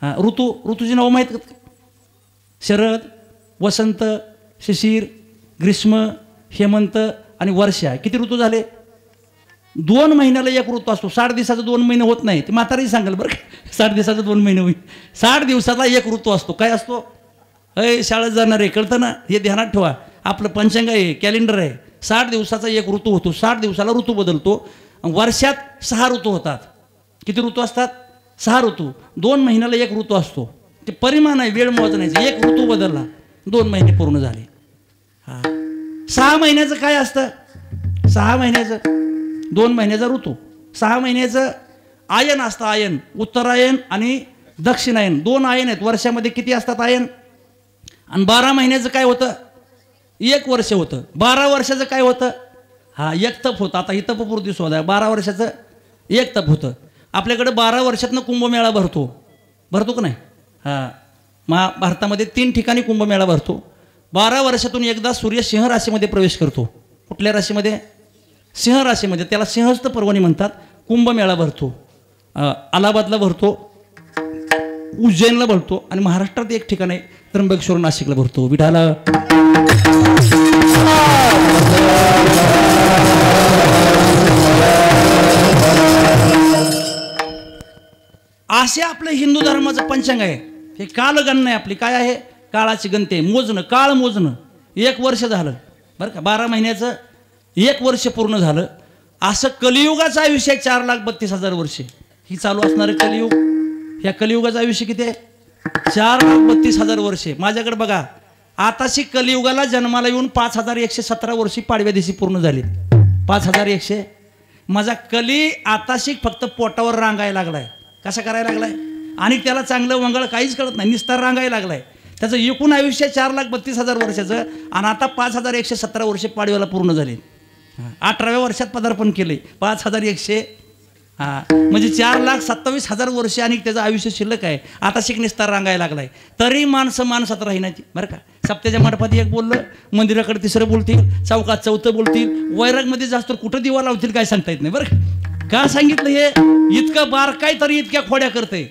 हां, ऋतूची नावं माहीत आहेत? शरद, वसंत, शिशिर, ग्रीष्म, हेमंत आणि वर्षा. किती ऋतू झाले? 2 महिन्याला 1 ऋतू असतो. 60 दिवसाचा 2 महिने होत नाही. ते म्हातारी सांगाल बरं का. 60 दिवसाचा 2 महिने होईल. 60 दिवसाचा 1 ऋतू असतो. काय असतो? शाळेत जाणार आहे, कळतं ना? हे ध्यानात ठेवा. आपलं पंचांग आहे, कॅलेंडर आहे. 60 दिवसाचा 1 ऋतू होतो. 60 दिवसाला ऋतू बदलतो. वर्षात 6 ऋतू होतात. किती ऋतू असतात? 6 ऋतू. 2 महिन्याला 1 ऋतू असतो. ते परिमाण आहे वेळ मोजण्याचं. 1 ऋतू बदलला, 2 महिने पूर्ण झाले. हा, 6 महिन्याचं काय असतं? 6 महिन्याचं 2 महिन्याचा ऋतू. 6 महिन्याचं आयन असतं. आयन, उत्तरायण आणि दक्षिणायन. 2 आयन आहेत वर्षामध्ये. किती असतात आयन? आणि 12 महिन्याचं काय होतं? 1 वर्ष होतं. 12 वर्षाचं काय होतं? हा, 1 तप होतं. आता ही तपपूर्ती शोध आहे. 12 वर्षाचं 1 तप होतं. आपल्याकडे 12 वर्षातनं कुंभमेळा भरतो. भरतो का नाही? हां, भारतामध्ये 3 ठिकाणी कुंभमेळा भरतो. 12 वर्षातून एकदा सूर्य सिंह राशीमध्ये प्रवेश करतो. कुठल्या राशीमध्ये? सिंह राशीमध्ये. त्याला सिंहस्थ पर्वणी म्हणतात. कुंभमेळा भरतो. अलाहाबादला भरतो, उज्जैनला भरतो आणि महाराष्ट्रात एक ठिकाण आहे त्र्यंबकेश्वर, नाशिकला भरतो. विठाला असे आपलं हिंदू धर्माचं पंचांग आहे. हे कालगणना आहे आपली. काय आहे? काळाची गणती आहे. मोजणं, काळ मोजणं. 1 वर्ष झालं बरं का. 12 महिन्याचं 1 वर्ष पूर्ण झालं. असं कलियुगाचं आयुष्य आहे 4,32,000 वर्षे. ही चालू असणारं कलियुग. ह्या कलियुगाचं आयुष्य किती आहे? 4,32,000 वर्षे. माझ्याकडे बघा, आताशी कलियुगाला जन्माला येऊन 5,117 वर्षी पाडव्या दिवशी पूर्ण झाली. 5,100. माझा कली आताशी फक्त पोटावर रांगायला लागलाय. कसा करायला लागलाय? आणि त्याला चांगलं वंगळ काहीच कळत नाही, निस्तार रांगायला लागलाय. त्याचं एकूण आयुष्य 4,32,000 वर्षाचं आणि आता 5,117 वर्षे पाडव्याला पूर्ण झाले. 18व्या वर्षात पदार्पण केले. 5,100. म्हणजे 4,27,000 वर्षे आणि त्याचं आयुष्य शिल्लक आहे. आता निस्तार रांगायला लागलाय. तरी माणसं माणसात राहिनाची बरं का. सप्त्याच्या मंडपात 1 बोललं, मंदिराकडे 3रं बोलतील, चौकात 4थं बोलतील, वैरागमध्ये जास्त कुठं दिवा लावतील काय सांगता येत नाही बरं का. का सांगितलं हे? इतकं बारकाय तरी इतक्या खोड्या करते.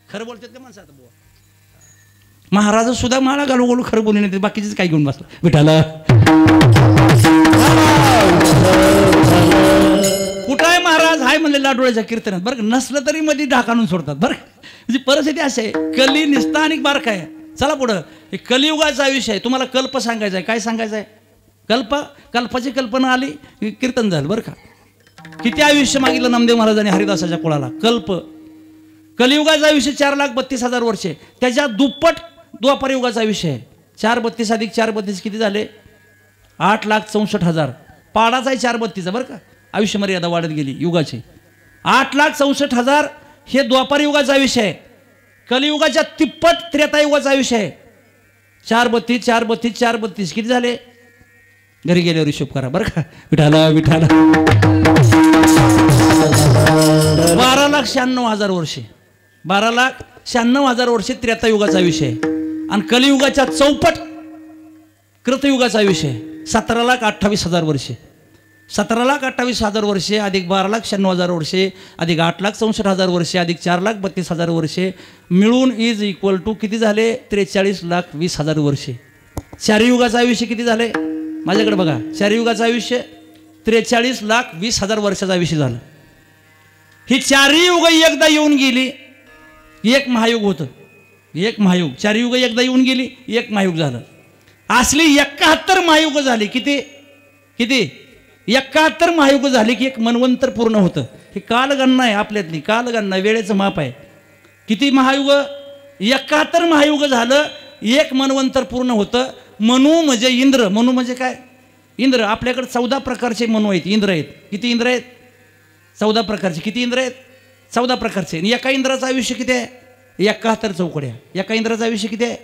खरं बोलतात का माणसं? आता बुवा महाराज सुद्धा माळा घालू घालू खरं बोलले नाही, बाकीचेच काय घेऊन बसला. विठाला कुठं आहे महाराज? हाय म्हणले लाडोळ्याच्या कीर्तनात. बरं का, नसलं तरी मध्ये ढाकाणून सोडतात. बरं म्हणजे परिस्थिती अशी आहे, कली निस्ता आणि बारका आहे. चला पुढं. हे कलियुगाचा विषय तुम्हाला कल्प सांगायचा आहे. काय सांगायचं आहे? कल्पाची कल्पना आली कीर्तन झालं. बरं का, किती आयुष्य मागितलं नामदेव महाराजांनी हरिदासाच्या कुळाला? कलियुगाचा विषय 4,32,000 वर्षे. त्याच्या दुप्पट द्वापर युगाचा विषय आहे. 432 अधिक 432 किती झाले? 8,64,000. पाडाचा आहे 432. बरं का, आयुष्य मर्यादा वाढत गेली युगाची. 8,64,000 हे द्वापर युगाचा विषय आहे. कलियुगाच्या तिप्पट त्रेतायुगाचा विषय आहे. 432 432 432 किती झाले? घरी गेल्यावर हिशोब करा. बरं का, विठाला विठाला. 12,96,000 वर्षे. 12,96,000 वर्षे त्रेतायुगाचा विषय आहे. आणि कलियुगाच्या चौपट कृतयुगाचा विषय 17,28,000 वर्षे. 17,28,000 वर्षे अधिक 12,96,000 वर्षे अधिक 8,64,000 वर्षे अधिक 4,32,000 वर्षे मिळून इज इक्वल टू किती झाले? 43,20,000 वर्षे. चारी युगाचा आयुष्य किती झाले? माझ्याकडे बघा. चारी युगाचा आयुष्य 43,20,000 वर्षाचा आयुष्य झालं. ही चारही युग एकदा येऊन गेली, एक महायुग होतं. एक महायुग. चार युग एकदा येऊन गेली, एक महायुग झालं. असली 71 महायुग झाली. किती किती? 71 महायुग झाली की एक मनवंतर पूर्ण होतं. ही कालगणना आहे आपल्यातली, कालगणना वेळेचं माप आहे. किती महायुग? 71 महायुग झालं, एक मनवंतर पूर्ण होतं. मनु म्हणजे इंद्र. मनु म्हणजे काय? इंद्र. आपल्याकडे 14 प्रकारचे मनु आहेत, इंद्र आहेत. किती इंद्र आहेत? 14 प्रकारचे. किती इंद्र आहेत? 14 प्रकारचे. आणि एका इंद्राचं आयुष्य किती आहे? 71 चौकड्या. एका इंद्राचं आयुष्य किती आहे?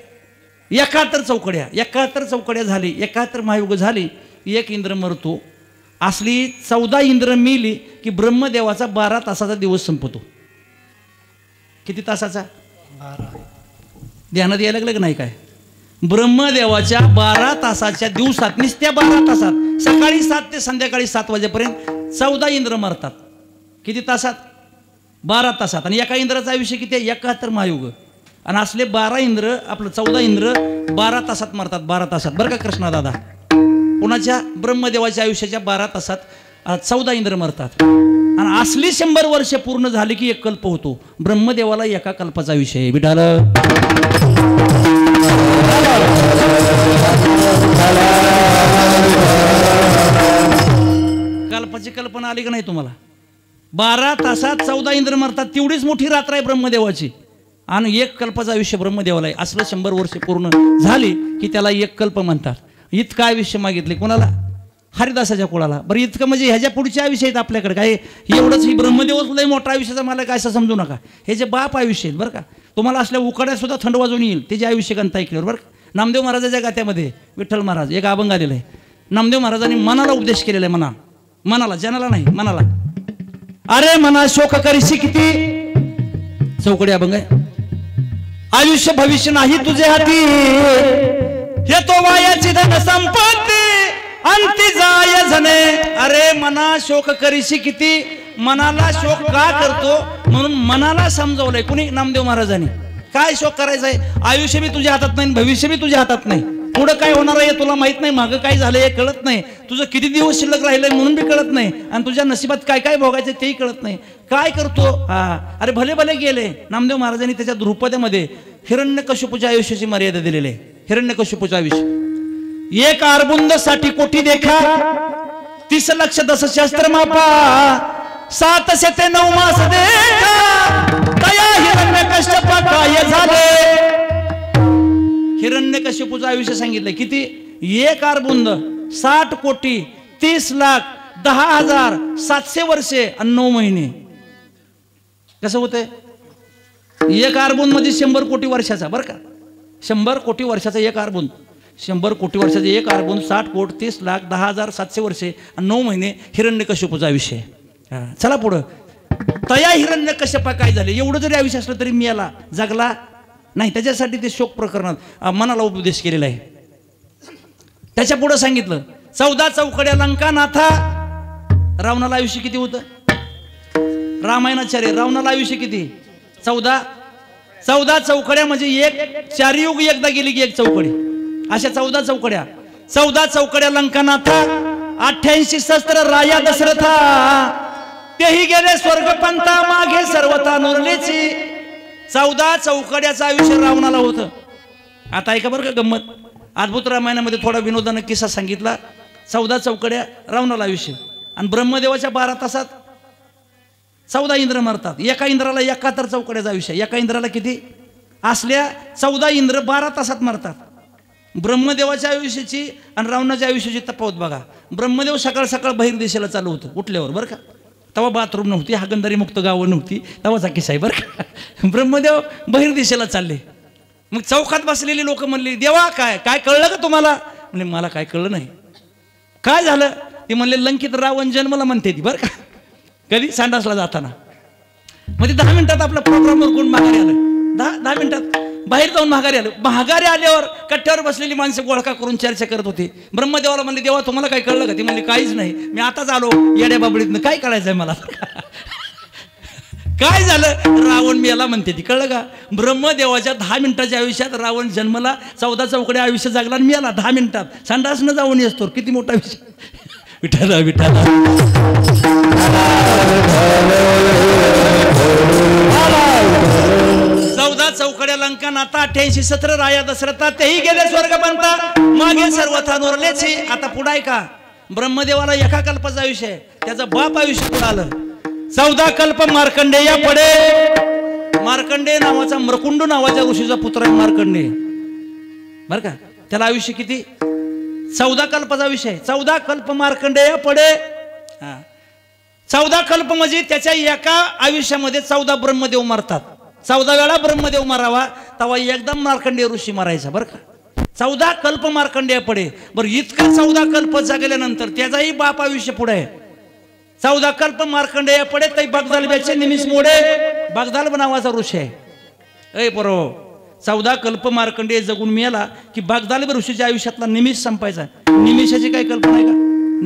71 चौकड्या. 71 चौकड्या झाली, 71 महायुग झाली, एक इंद्र मरतो. असली 14 इंद्र मिली की ब्रह्मदेवाचा 12 तासाचा दिवस संपतो. किती तासाचा? 12. ध्यानात यायला लागलं की नाही? काय ब्रह्मदेवाच्या 12 तासाच्या दिवसात, नुसत्या 12 तासात, सकाळी 7 ते संध्याकाळी 7 वाजेपर्यंत 14 इंद्र मरतात. किती तासात? 12 तासात. आणि एका इंद्राचा आयुष्य किती आहे? 71 महायुग. आणि असले 12 इंद्र, आपलं 14 इंद्र 12 तासात मरतात. 12 तासात. बरं का कृष्णा दादा? कुणाच्या? ब्रह्मदेवाच्या आयुष्याच्या 12 तासात 14 इंद्र मरतात. आणि असली 100 वर्ष पूर्ण झाली की एक कल्प होतो. ब्रह्मदेवाला एका कल्पाचा विषय. विठाल कल्पाची कल्पना आली का नाही तुम्हाला? 12 तासात 14 इंद्र मरतात. तेवढीच मोठी रात्र आहे ब्रह्मदेवाची. आणि एक कल्पाचा आयुष्य ब्रह्मदेवाला आहे. असलं 100 वर्ष पूर्ण झाली की त्याला एक कल्प म्हणतात. इतकं आयुष्य मागितले कोणाला? हरिदासाच्या कुळाला. बरं, इतकं म्हणजे ह्याच्या पुढचे आयुष्य आहेत आपल्याकडे. काय एवढंच? ही ब्रह्मदेवच लय मोठा आयुष्याचा मला काय असं समजू नका. हे जे बाप आयुष्य आहेत बरं का, तुम्हाला असल्या उकाड्यात सुद्धा थंड वाजून येईल त्याचे आयुष्य गणता ऐकल्यावर. बरं का, नामदेव महाराजाच्या गात्यामध्ये विठ्ठल महाराज एक अभंग आलेला आहे. नामदेव महाराजांनी मनाला उपदेश केलेला आहे. मनाला, जनाला नाही, मनाला. अरे मना शोक करीशी किती. चौकडी अभंग आहे. आयुष्य भविष्य नाही तुझे हाती, हे तो वायाची धन संपत्ती अंती जाय झने. अरे मना शोक करीशी किती. मनाला शोक का करतो म्हणून मनाला समजवलंय कुणी? नामदेव महाराजांनी. काय शोक करायचा आहे? आयुष्य बी तुझ्या हातात नाही, भविष्य बी तुझ्या हातात नाही. पुढं काय होणार आहे तुला माहित नाही, मागं काय झालंय हे कळत नाही, तुझं किती दिवस शिल्लक राहिलंय म्हणून बी कळत नाही, आणि तुझ्या नशिबात काय काय भोगायचं तेही कळत नाही. काय करतो? अरे भले भले गेले. नामदेव महाराजांनी त्याच्या ध्रुपदेमध्ये हिरण्यकशिपूच्या आयुष्याची मर्यादा दिलेली आहे. हिरण्यकशिपूचं आयुष्य 1 अर्बुंद 60 कोटी देखा, 30 लक्ष 10 शास्त्र मापा, 7 शते 9 मास देखा, तया हिरण्यकश्यप काय झाले. हिरण्यकशिपूचं आयुष्य सांगितलं किती? 1 अर्बुंद 60 कोटी 30 लाख 10,700 वर्षे आणि 9 महिने. कसं होतंय? 1 अर्बुंद मध्ये 100 कोटी वर्षाचा. बरं का, 100 कोटी वर्षाचा 1 अर्बुंद. 100 कोटी वर्षाचे 1 अर्बुंद 60 कोटी 30 लाख 10,700 वर्षे आणि 9 महिने हिरण्यकशिपूचा आयुष्य. चला पुढं. तया हिरण्यकश्यपा काय झाले? एवढं जरी आयुष्य असलं तरी मियाला जगला नाही. त्याच्यासाठी ते शोक प्रकरणात मनाला उपदेश केलेला आहे. त्याच्या पुढे सांगितलं 14 चौकड्या लंका नाथा. रावणाला आयुष्य किती होतं? रामायणाचार्य. रावणाला आयुष्य किती? 14 चौकड्या, म्हणजे एक चारयुग एकदा गेली की एक चौकडी, अशा 14 चौकड्या. 14 चौकड्या लंकानाथा, 88 शस्त्र राया दशरथा, तेही गेले स्वर्गपंथा, मागे सर्वथा नुरलेची. 14 चौकड्याचं आयुष्य रावणाला होतं. आता ऐका बरं का गंमत, अद्भुत रामायणामध्ये थोडा विनोदानं किस्सा सांगितला. 14 चौकड्या रावणाला आयुष्य, आणि ब्रह्मदेवाच्या 12 तासात 14 इंद्र मरतात. एका इंद्राला 71 चौकड्याचं आयुष्य. एका इंद्राला किती असल्या 14 इंद्र 12 तासात मरतात. ब्रह्मदेवाच्या आयुष्याची आणि रावणाच्या आयुष्याची तफावत बघा. ब्रह्मदेव सकाळ सकाळ बहिर्देशाला चालू होतं उठल्यावर बरं का. तेव्हा बाथरूम नव्हती, हागंदारी मुक्त गावं नव्हती, तेव्हाचा किस्सा आहे बरं का. ब्रह्मदेव बहिर्देशाला चालले. मग चौकात बसलेली लोक म्हणले, देवा काय काय कळलं का तुम्हाला? म्हणजे मला काय कळलं नाही. काय झालं? ते म्हणले, लंकित रावण जन्मला म्हणते ती बरं का. कधी? संडासला जाताना. म्हणजे 10 मिनिटात आपला प्रोग्राम कोण माघारी आलं. 10 मिनिटात बाहेर जाऊन माघारी आलं. माघारी आल्यावर कट्ट्यावर बसलेली माणसं गोळका करून चर्चा करत होती. ब्रह्मदेवाला म्हणले, देवा तुम्हाला काय कळलं का? ती म्हणली, काहीच नाही, मी आताच आलो येड्या बाबळीतनं, काय कळायचंय मला. काय झालं? रावण मेला म्हणते ती, कळलं का? ब्रह्मदेवाच्या 10 मिनिटाच्या आयुष्यात रावण जन्मला, 14 चौकड्या आयुष्य जगला आणि मेला 10 मिनिटात. संडासनं जाऊन येतो, किती मोठा विषय. विठाला विठाला 14 चौकड्या लंकानाथा, 88 शस्त्र राया दशरथा, तेही गेले स्वर्गपंथा, मागे सर्वथा नुरलेची. आता पुढे आहे का? ब्रह्मदेवाला एका कल्पाचं आयुष्य आहे, त्याचा बाप आयुष्य पुढे आलं. 14 कल्प मार्कंडेय पडे. मार्कंडेय नावाचा, मृकुंड नावाच्या ऋषीचा पुत्र आहे मार्कंडेय बर का. त्याला आयुष्य किती? 14 कल्पाचा विषय. 14 कल्प मार्कंडेय पडे. 14 कल्प म्हणजे त्याच्या एका आयुष्यामध्ये 14 ब्रह्मदेव मरतात. 14 वेळा ब्रह्मदेव मरावा तेव्हा एकदम मार्कंडेय ऋषी मरायचा बरं का. 14 कल्प मार्कंडेय पडे. बरं, इतका 14 कल्प जगल्यानंतर त्याचाही बाप आयुष्य पुढे आहे. 14 कल्प मार्कंडेय पडे तै बगदालब्याचे निमिष मोडे. बगदालब नावाचा ऋषी आहे. ऐ बरोबर, 14 कल्प मार्कंडेय जगून मिळाला की बगदालब ऋषीच्या आयुष्यातला निमिष संपायचा. निमिषाची काय कल्पना आहे का?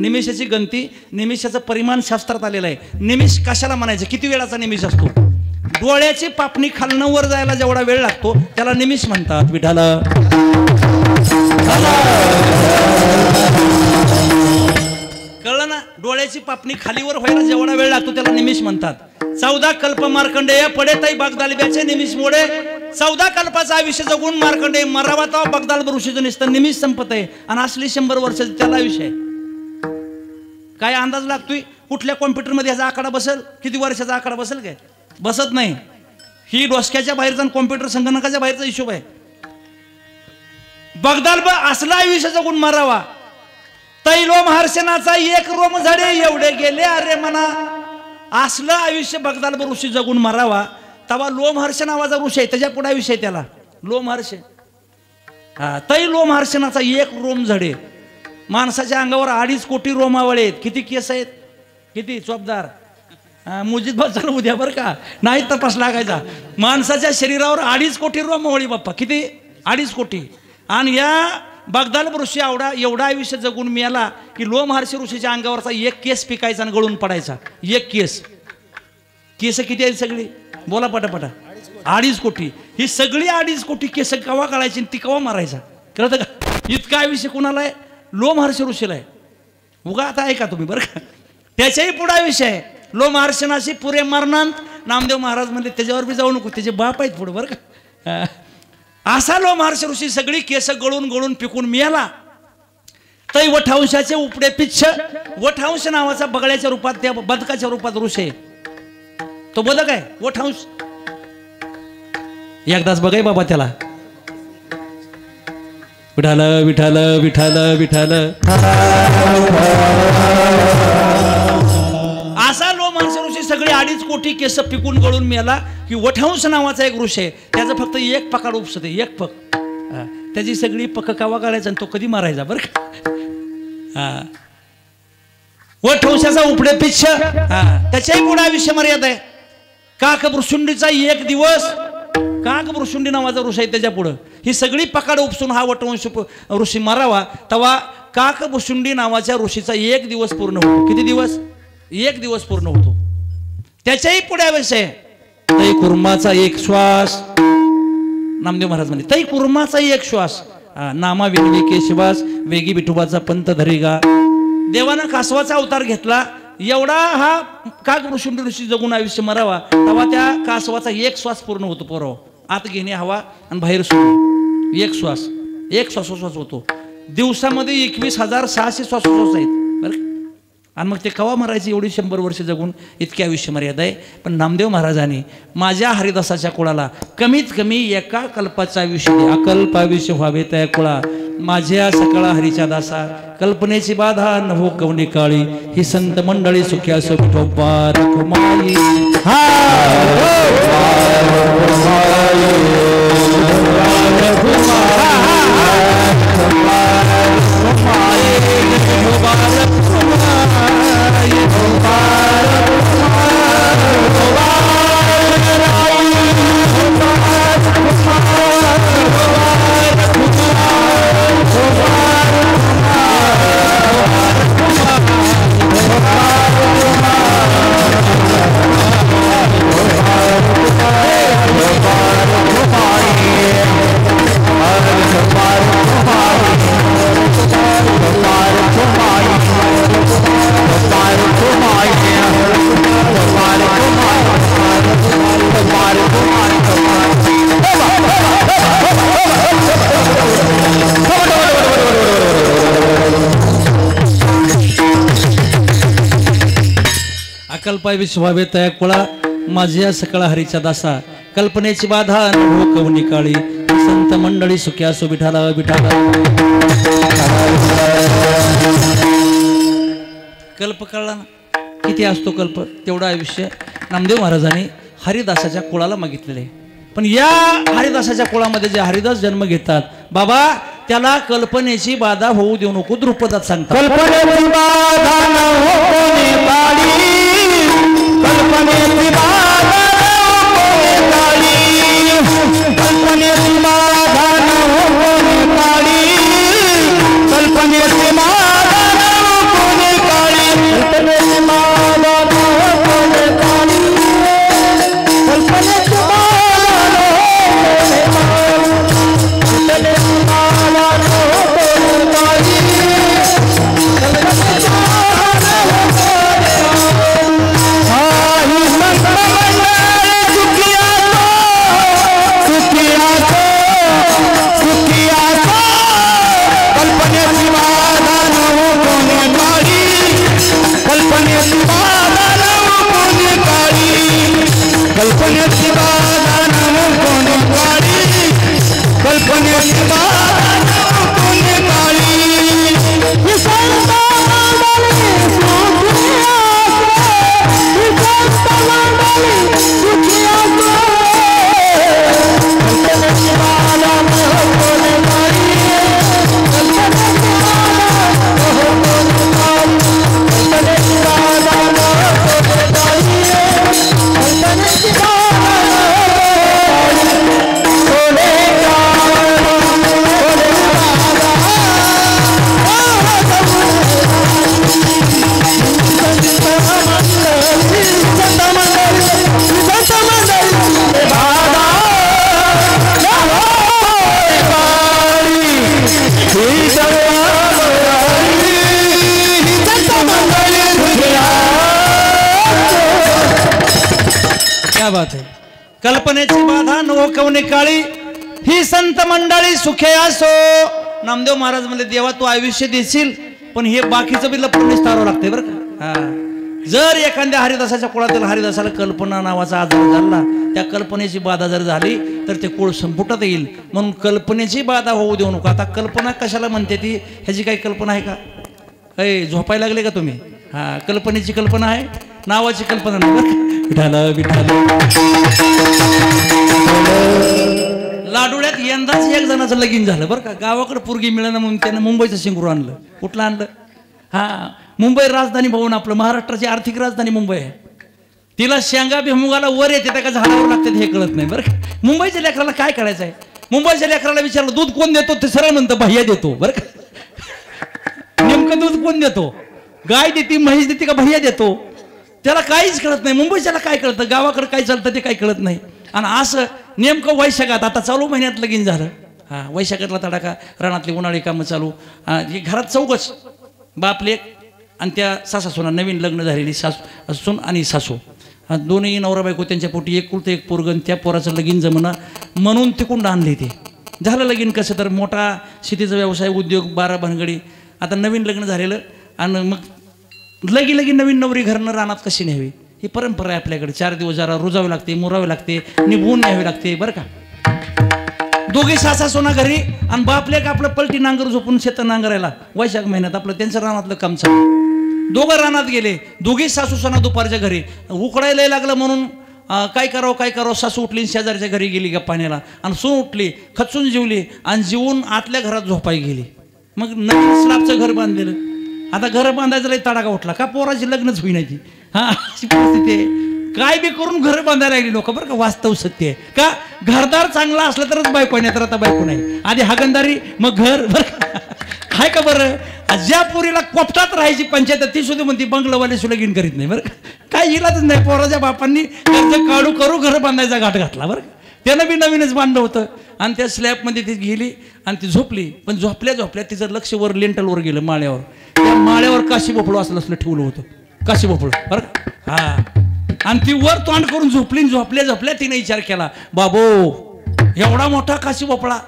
निमिषाची गणती, निमिषाचं परिमाण शास्त्रात आलेलं आहे. निमिष कशाला म्हणायचं? किती वेळाचा निमिष असतो? डोळ्याची पापणी खालनं वर जायला जेवढा वेळ लागतो त्याला निमिष म्हणतात. विठाला कळलं ना? डोळ्याची पापणी खालीवर व्हायला जेवढा वेळ लागतो त्याला निमिष म्हणतात. 14 कल्प मार्कंडेय पडे तै बगदालब्याचे निमिष मोडे. 14 कल्पाचा आयुष्य जगून मार्कंडेय मरावा तेव्हा बगदालब ऋषीचं नुसतं निमिष संपत आहे. आणि असली 100 वर्षाचा त्याला आयुष्य आहे. काय अंदाज लागतोय? कुठल्या कॉम्प्युटरमध्ये ह्याचा आकडा बसेल? किती वर्षाचा आकडा बसेल? काय बसत नाही. ही डोसक्याच्या बाहेरचा कॉम्प्युटर संगणकाच्या बाहेरचा हिशोब आहे. बगदालब असला आयुष्य जगून मरावा तैलो महर्षणाचा एक रोम झाडे एवढे गेले अरे मना. असलं आयुष्य बगदालब ऋषी जगून मरावा तेव्हा लोमहर्ष नावाचा ऋषी आहे, त्याच्या पुढे विषय त्याला लोमहर्ष. तै लोमहर्षणाचा एक रोम झडे. माणसाच्या अंगावर 2.5 कोटी रोमावळे आहेत. किती केस आहेत? किती चोपदार. मुजीद चालू उद्या बरं का, नाही तपास लागायचा. माणसाच्या शरीरावर 2.5 कोटी रोमावळी बाप्पा. किती? 2.5 कोटी. आणि या बगदालब ऋषी एवढा आयुष्य जगून मिळाला की लोमहर्षी ऋषीच्या अंगावरचा एक केस पिकायचा आणि गळून पडायचा. एक केस. केस किती आहेत सगळी? बोला पटापटा. 2.5 कोटी. ही सगळी 2.5 कोटी केस कवा काढायची ती कवा मारायचा? कळतं का? इतका आयुष्य कुणाला आहे? लोमहर्षी ऋषीला आहे. उगा आता ऐका तुम्ही बरं का. त्याच्याही पुढा विषय आहे. लोमहर्षणाशी पुरे मरणांत. नामदेव महाराज म्हणले त्याच्यावर बी जाऊ नको, त्याचे बाप आहेत पुढे बरं का. असा लोमहर्ष ऋषी सगळी केस गळून गळून पिकून मिळाला. तै वठांशाचे उपडे पिच्छ. वठांश नावाचा बगळ्याच्या रूपात, त्या बदकाच्या रूपात ऋषी आहे. तो बदक आहे वठांश. एकदाच बघाय बाबा त्याला. विठाल विठाल विठाल विठाल. असा लोमहर्ष ऋषी सगळे 2.5 कोटी केस पिकून गळून मिळाला की वठांश नावाचा एक ऋषी आहे. त्याचं फक्त एक पकाड उपसते, एक पक. त्याची सगळी पक कावा काढायचा आणि तो कधी मारायचा बरं का. वठवशाचा उपडे पिच्छ. त्याच्याही पुढे आयुष्य मर्यादा आहे. काकभृशुंडीचा एक दिवस. काकभृशुंडी नावाचा ऋषी आहे त्याच्या पुढं. ही सगळी पकाड उपसून हा वटवंश ऋषी मारावा तेव्हा काकभृशुंडी नावाच्या ऋषीचा एक दिवस पूर्ण होतो. किती दिवस? एक दिवस पूर्ण होतो. त्याच्याही पुढे विषय तै कुर्माचा एक श्वास. नामदेव महाराज म्हणजे तै कुर्माचा एक श्वास नामा विनवी केशवास वेगी विठोबाचा पंत धरिगा. देवानं कासवाचा अवतार घेतला. एवढा हा काग ऋषी जगून आयुष्य मरावा तेव्हा त्या कासवाचा एक श्वास पूर्ण होतो. पोराव आत घेणे हवा आणि बाहेर सोडणे. एक श्वासोश्वास होतो. दिवसामध्ये 21,600 श्वासोश्वास आहेत बरं. आणि मग ते कवा मरायचे एवढी 100 वर्ष जगून इतकी आयुष्य मर्यादा आहे. पण नामदेव महाराजांनी माझ्या हरिदासाच्या कुळाला कमीत कमी एका कल्पाचा आयुष्य दे. अकल्प आयुष्य व्हावे त्या कुळा माझ्या सकळा हरीच्या दासा. कल्पनेची बाधा न हो कवनी काळी ही संत मंडळी सुखी असो विठोबा रखुमाई. अकल्पाय विश्वावे तया कुळा माझ्या सकळा हरीच्या दासा. कल्पनेची बाधा न हो कवनी काळी संत मंडळी सुख्या सो विठाला विठाला. कल्प कळला ना किती असतो कल्प तेवढं आयुष्य नामदेव महाराजांनी हरिदासाच्या कुळाला मागितलेले आहे. पण या हरिदासाच्या कुळामध्ये जे हरिदास जन्म घेतात बाबा त्याला कल्पनेची बाधा होऊ देऊ नको द्रुपदात सांगतात. कल्पनेची बाधा न होणे काळी कल्पनेची बाधा न होणे काळी कल्पनेची बाधा न होणे काळी कल्पनेची बाधा न होणे काळी कल्पनेची बाधा न होणे काळी कल्पनेची बाधा न होणे काळी कल्पनेची बाधा न होणे काळी कल्पनेची बाधा न होणे काळी कल्पनेची बाधा न होणे काळी ही संत मंडळी सुखी असो कल्पनेची बाधा न होणे काळी कल्पनेची बाधा न होणे काळी कल्पनेची बाधा न होणे काळी कल्पनेची क्या बात है. कल्पनेची बाधा न हो कवने काळी ही संत मंडळी सुखे असो. नामदेव महाराज म्हणले देवा तू आयुष्य देशील पण हे बाकीचं बी लपून निस्तारावं लागते बरं का. जर एखाद्या हरिदासाच्या कुळातील हरिदासाला कल्पना नावाचा आजार झाला त्या कल्पनेची बाधा जर झाली तर ते कुळ संपुटात येईल. म्हणून कल्पनेची बाधा होऊ देऊ नको. आता कल्पना कशाला म्हणते ती ह्याची काही कल्पना आहे का. काही झोपायला लागले का तुम्ही. कल्पनेची कल्पना आहे नावाची कल्पना नाही बरं. विठाला विठाला लाडोळ्यात यंदाच एक जणाचं लगीन झालं बरं का. गावाकडे पोरगी मिळणं म्हणून त्यानं मुंबईचं शिंगरू आणलं. कुठलं आणलं. मुंबई राजधानी भवन आपलं महाराष्ट्राची आर्थिक राजधानी मुंबई आहे. तिला शेंगा भिमुगाला वर येते त्या का झाडावर लागतात हे कळत नाही बरं का. मुंबईच्या लेकराला काय करायचं आहे. मुंबईच्या लेकराला विचारलं दूध कोण देतो ते सरळ म्हणतं भैया देतो बरं का. नेमकं दूध कोण देतो. गाय देते म्हैस देते का भैया देतो. त्याला काहीच कळत नाही. मुंबईच्याला काय कळतं, गावाकडे काय चालतं ते काही कळत नाही. आणि असं नेमकं वैशाखात आता चालू महिन्यात लगीन झालं. हा वैशाखातला तडाखा, रानातली उन्हाळी कामं चालू. हे घरात चौघच, बाप लेक आणि त्या सासूना, नवीन लग्न झालेली सासू सून आणि सासू, दोन्ही नवरा बायको. त्यांच्या पोटी एकुलतं एक पोरगण. त्या पोराचं लगीन जमना म्हणून तिकडून आणले ते. झालं लगीन. कसं तर मोठा शेतीचा व्यवसाय, उद्योग, 12 भानगडी. आता नवीन लग्न झालेलं आणि मग लगी नवीन नवरी घरनं रानात कशी न्यावी ही परंपरा आहे आपल्याकडे. 4 दिवस जरा रुजावे लागते, मुरावे लागते, निभवून न्यावे लागते बरं का. दोघे सासा सोना घरी आणि बापले का आपलं पलटी नांगर झोपून शेत नांगरायला वैशाख महिन्यात आपलं त्यांचं रानातलं काम चालू. दोघं रानात गेले, दोघी सासू सोना दुपारच्या घरी. उकडायला लागलं म्हणून काय करावं सासू उठली, शेजारच्या घरी गेली गप्पा पाण्याला आणि सून उठली, खचून जेवली आणि जेवून आतल्या घरात झोपाई गेली. मग नवीन स्लॅबचं घर बांधलेलं, आता घर बांधायचं लई तडाखा उठला का, पोराची लग्नच होईनाची. हा अशी परिस्थिती आहे. काय बी करून घर बांधायला लागली लोक बरं का. वास्तव सत्य आहे का, घरदार चांगला असलं तरच बायको नाही, तर आता बायको नाही. आधी हागंदारी मग घर बरं हाय का बरं. ज्या पोरीला कोपटात राहायची पंचायत ती सुद्धा म्हणती बंगलवाले सुद्धा लगीन करीत नाही बरं. काय इलाजच नाही. पोराच्या बापांनी कर्ज काढू करू घर बांधायचा घाट घातला बरं. त्यानं बी नवीनच बांधलं होतं आणि त्या स्लॅबमध्ये ती गेली आणि ती झोपली. पण झोपल्या तिचं लक्ष वर लेंटलवर गेलं, माळ्यावर. त्या माळ्यावर काशी बोपळं असलं ठेवलं होतं, काशी बोपळं बरं. हा आणि ती वर तोंड करून झोपली. झोपल्या तिने विचार केला, बाबो एवढा मोठा काशी बोपळा.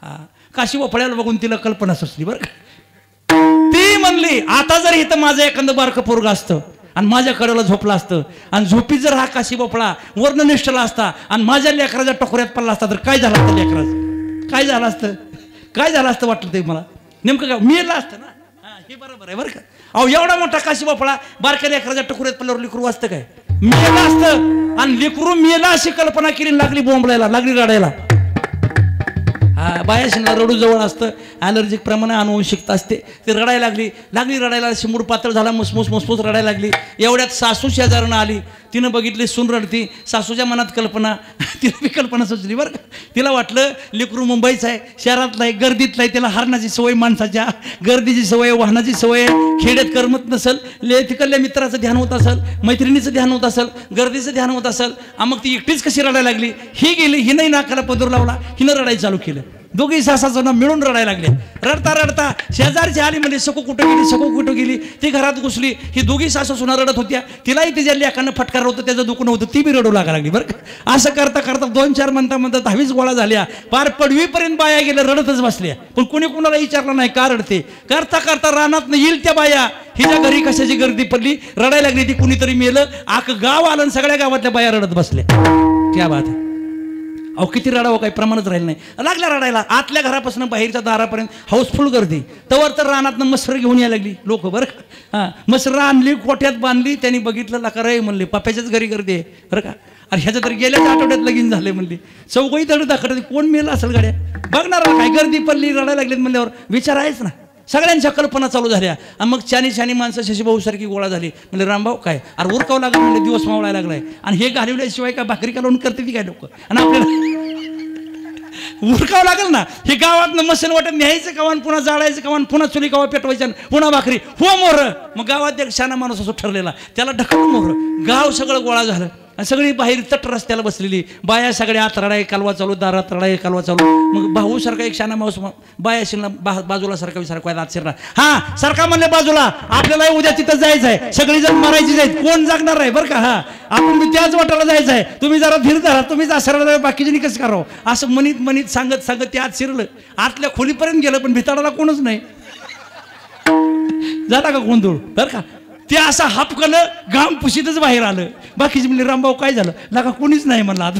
हा काशी बोपळ्याला बघून तिला कल्पना सुचली बरं. ती म्हणली आता जर इथं माझं एखादं बारकं पोरगं असतं आणि माझ्या कडेला झोपला असतं आणि झोपीत जर हा काशी बोपळा वर्ण निष्ठला असता आणि माझ्या लेकराच्या टोकऱ्यात पडला असता तर काय झालं असतं, लेकराचं काय झालं असतं, काय झालं असतं वाटलं ते मला. नेमकं काय मेलं असतं ना. हा हे बरोबर आहे बरं का. अहो एवढा मोठा काशी बोपळा बारक्या लेकराच्या टोकऱ्यात पडल्यावर लेकरू असतं काय, मेलं असतं. आणि लेकरू मेला अशी कल्पना केली, लागली बोंबलायला, लागली रडायला. हा बायाशीला रडू जवळ असतं, ॲलर्जिक प्रमाणे अनुवंशिकता असते. ती रडायला लागली रडायला. शिमूड पातळ झाला, मुसमुस रडायला लागली. एवढ्यात सासू शेजारनं आली. तिनं बघितली सून रडती. सासूच्या मनात कल्पना, तिला बी कल्पना सुचली बरं. तिला वाटलं लेकरू मुंबईचं आहे, शहरातलं आहे, गर्दीतलं आहे, त्याला हरणाची सवय, माणसाच्या गर्दीची सवय, वाहनाची सवय, खेड्यात करमत नसल, तिकडल्या मित्राचं ध्यान होत असेल, मैत्रिणीचं ध्यान होत असेल, गर्दीचं ध्यान होत असेल. मग ती एकटीच कशी रडायला लागली. ही गेली, हिनंही नाकाला पदर लावला, हिनं रडायला चालू केलं. दोघी सासाचं मिळून रडायला लागले. रडता शेजारची आली म्हणजे सकू कुठं गेली. ती घरात घुसली. ही दोघी सासू सुना रडत होत्या. तिलाही तिच्या लेकानं फटकार होतं, त्याचं दुखणं होतं, ती बी रडू लागली बरं का. असं करता 2-4 म्हणता 10 गोळा झाल्या. पार पडवीपर्यंत बाया गेल्या, रडतच बसल्या. पण कोणी कुणाला विचारलं नाही का रडते. करता रानात येईल त्या बाया, हिच्या घरी कशाची गर्दी पडली, रडायला लागली. ती कुणीतरी मेलं, गाव आलं, सगळ्या गावातल्या बाया रडत बसल्या. क्या बात आहे. अहो किती रडावं, काही प्रमाणच राहिलं नाही. लागल्या रडायला. आतल्या घरापासून बाहेरच्या दारापर्यंत हाऊसफुल गर्दी. तवर तर रानातनं मसर घेऊन यायला लागली लोक बरं का. हां मसर आणली, कोट्यात बांधली. त्यांनी बघितलं, लाका रे म्हणले, पप्याच्याच घरी गर्दी आहे बरं का. अरे ह्याच्या तर गेल्याच आठवड्यात लगीन झाले म्हणली. चौघही तड दाखवत, कोण मेलं असेल गाड्या बघणार काय. गर्दी पडली, रडायला लागलीत म्हणल्यावर विचार आहेच ना. सगळ्यांच्या कल्पना चालू झाल्या. आणि मग छानी माणसं शशीभाऊसारखी गोळा झाली. म्हणजे रामभाऊ काय, अरे उरकावं लागलं म्हणजे दिवस मावळायला लागलाय. आणि हे घालवल्याशिवाय का भाकरी कालवून करते ती काय लोक. आणि आपल्याला उरकावं लागेल ना. हे गावातनं मशीन वाटत न्यायचं कवान, पुन्हा जाळायचं कवान, पुन्हा चुली कवा पेटवायचं, पुन्हा भाकरी हो मोर. मग गावात एक शाना माणूस असो ठरलेला, त्याला ढकलून मोर. गाव सगळं गोळा झालं आणि सगळी बाहेर तट रस्त्याला बसलेली. बाया सगळ्या आत रडाय कालवा चालू, दारात रडाय कालवा चालू. मग भाऊ सारखा एक शाना माणूस बायाशीला बाजूला सारखा विचार आत शिरला. हा सारखा म्हणले बाजूला, आपल्याला उद्या तिथं जायचं आहे, सगळी जण मरायची जाईल, कोण जागणार आहे बरं का. हा आपण मी त्याच वाटाला जायचं आहे, तुम्ही जरा धीर धरा, तुम्ही सरळ बाकीचे कसं करावं. असं म्हणत सांगत ते आत शिरलं. आतल्या खोलीपर्यंत गेलं, पण भिताडाला कोणच नाही. झाला का गोंधळ बरं का. ते असं हापकलं, घाम पुशीतच बाहेर आलं. बाकीचे म्हणले, रामभाऊ काय झालं. लागा कोणीच नाही म्हणला. आता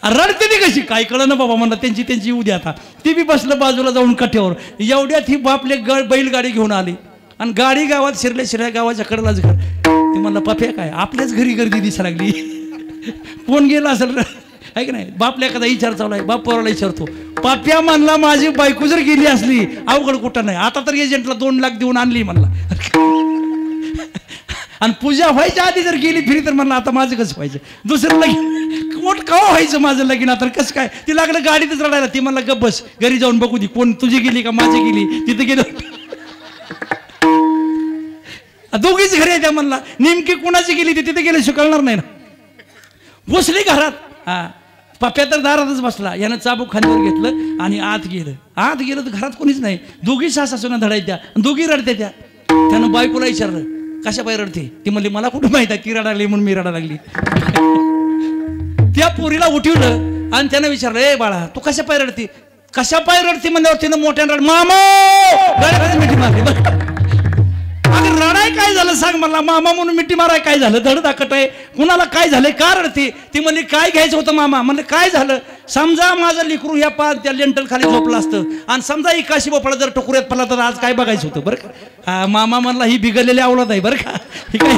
रडते ती कशी, काय कळलं ना बाबा म्हणलं. त्यांची उद्या आता ती बी बसलं बाजूला जाऊन कट्यावर. एवढ्यात ही बापले बैलगाडी घेऊन आली आणि गाडी गावात शिरल्या गावाच्या कडेलाच घर. ती म्हणलं, पप्या काय आपल्याच घरी गर्दी दिसायला लागली, कोण गेला असेल आहे की नाही. बापल्या एखादा विचार चालू आहे, बाप पोराला विचारतो. पाप्या म्हणला, माझी बायको जर गेली असली अवघड कुठं नाही. आता तर एजंटला 2 लाख देऊन आणली म्हणला. आणि पूजा व्हायच्या आधी जर गेली फिरी तर म्हणलं, आता माझं कसं व्हायचं, दुसरं लगीन कोट कवा व्हायचं माझं लगीन. आता कसं काय. ती लागलं गाडीतच रडायला. ती म्हणला, गप बस, घरी जाऊन बघू दे, कोण तुझी गेली का माझी गेली. तिथे गेलो दोघीच घरी आहे त्या म्हणला. नेमकी कुणाची गेली ती तिथे गेले कळणार नाही ना. बसली घरात. हा पप्प्या तर दारातच बसला. यानं चाबूक खांद्यावर घेतलं आणि आत गेलं. आत गेलं तर घरात कोणीच नाही. दोघी सासूना धडायच्या दोघी रडत्या त्या. त्यानं बायकोला विचारलं कशा पाय रडते. ती म्हणली मला कुठं माहित आहे ती रडायला लागली म्हणून मी रडायला लागली. त्या पोरीला उठवलं आणि त्यानं विचारलं ए बाळा तू कशा पाय रडते. कशा पाय रडते म्हणल्यावर तिनं मोठ्यानं रड मामा मिठी मारली. अगं रडाय काय झालं सांग मला. मामा म्हणून मिठी माराय काय झालं. धड दाखट आहे कुणाला काय झालंय का रडते. ती म्हणली काय घ्यायचं होतं मामा. म्हणलं काय झालं. समजा माझं लिकरू ह्या त्या लेंटल खाली झोपलं असतं आणि समजा एकाशी बोपळा जर टोकऱ्यात पडला तर आज काय बघायचं होतं बरं का. मामा म्हणला ही बिघडलेली आवडत आहे बरं का. ही काय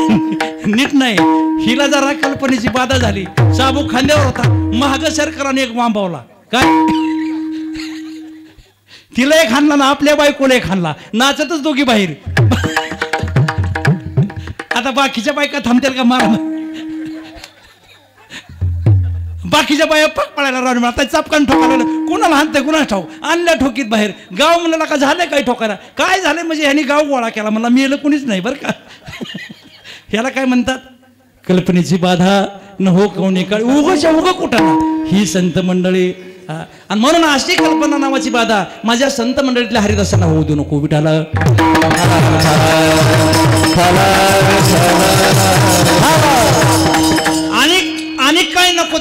नीट नाही. हिला जरा कल्पनेची बाधा झाली. चाबूक खांद्यावर होता. महाग सरकाराने एक वांबावला काय. तिला एक हाणला ना आपल्या बायकोला एक हाणला. नाचतच दोघी बाहेर. आता बाकीच्या बायका थांबतील का मारा. बाकीच्या बाया पक पडायला राहून आता चपकान ठोकायला कुणाला हाणते कुणाला ठाऊ. आणल्या ठोकीत बाहेर. गाव म्हणलं का झालंय काय ठोकायला. काय झालंय म्हणजे ह्यानी गाव गोळा केला. मला मेलं कुणीच नाही बरं का. ह्याला काय म्हणतात कल्पनेची बाधा न हो कोणी काळ उगच्या उग कुठाला. ही संत मंडळी आणि म्हणून अशी कल्पना नावाची बाधा माझ्या संत मंडळीतल्या हरिदासांना होऊ देऊ नको. विठाला आणि काय नको.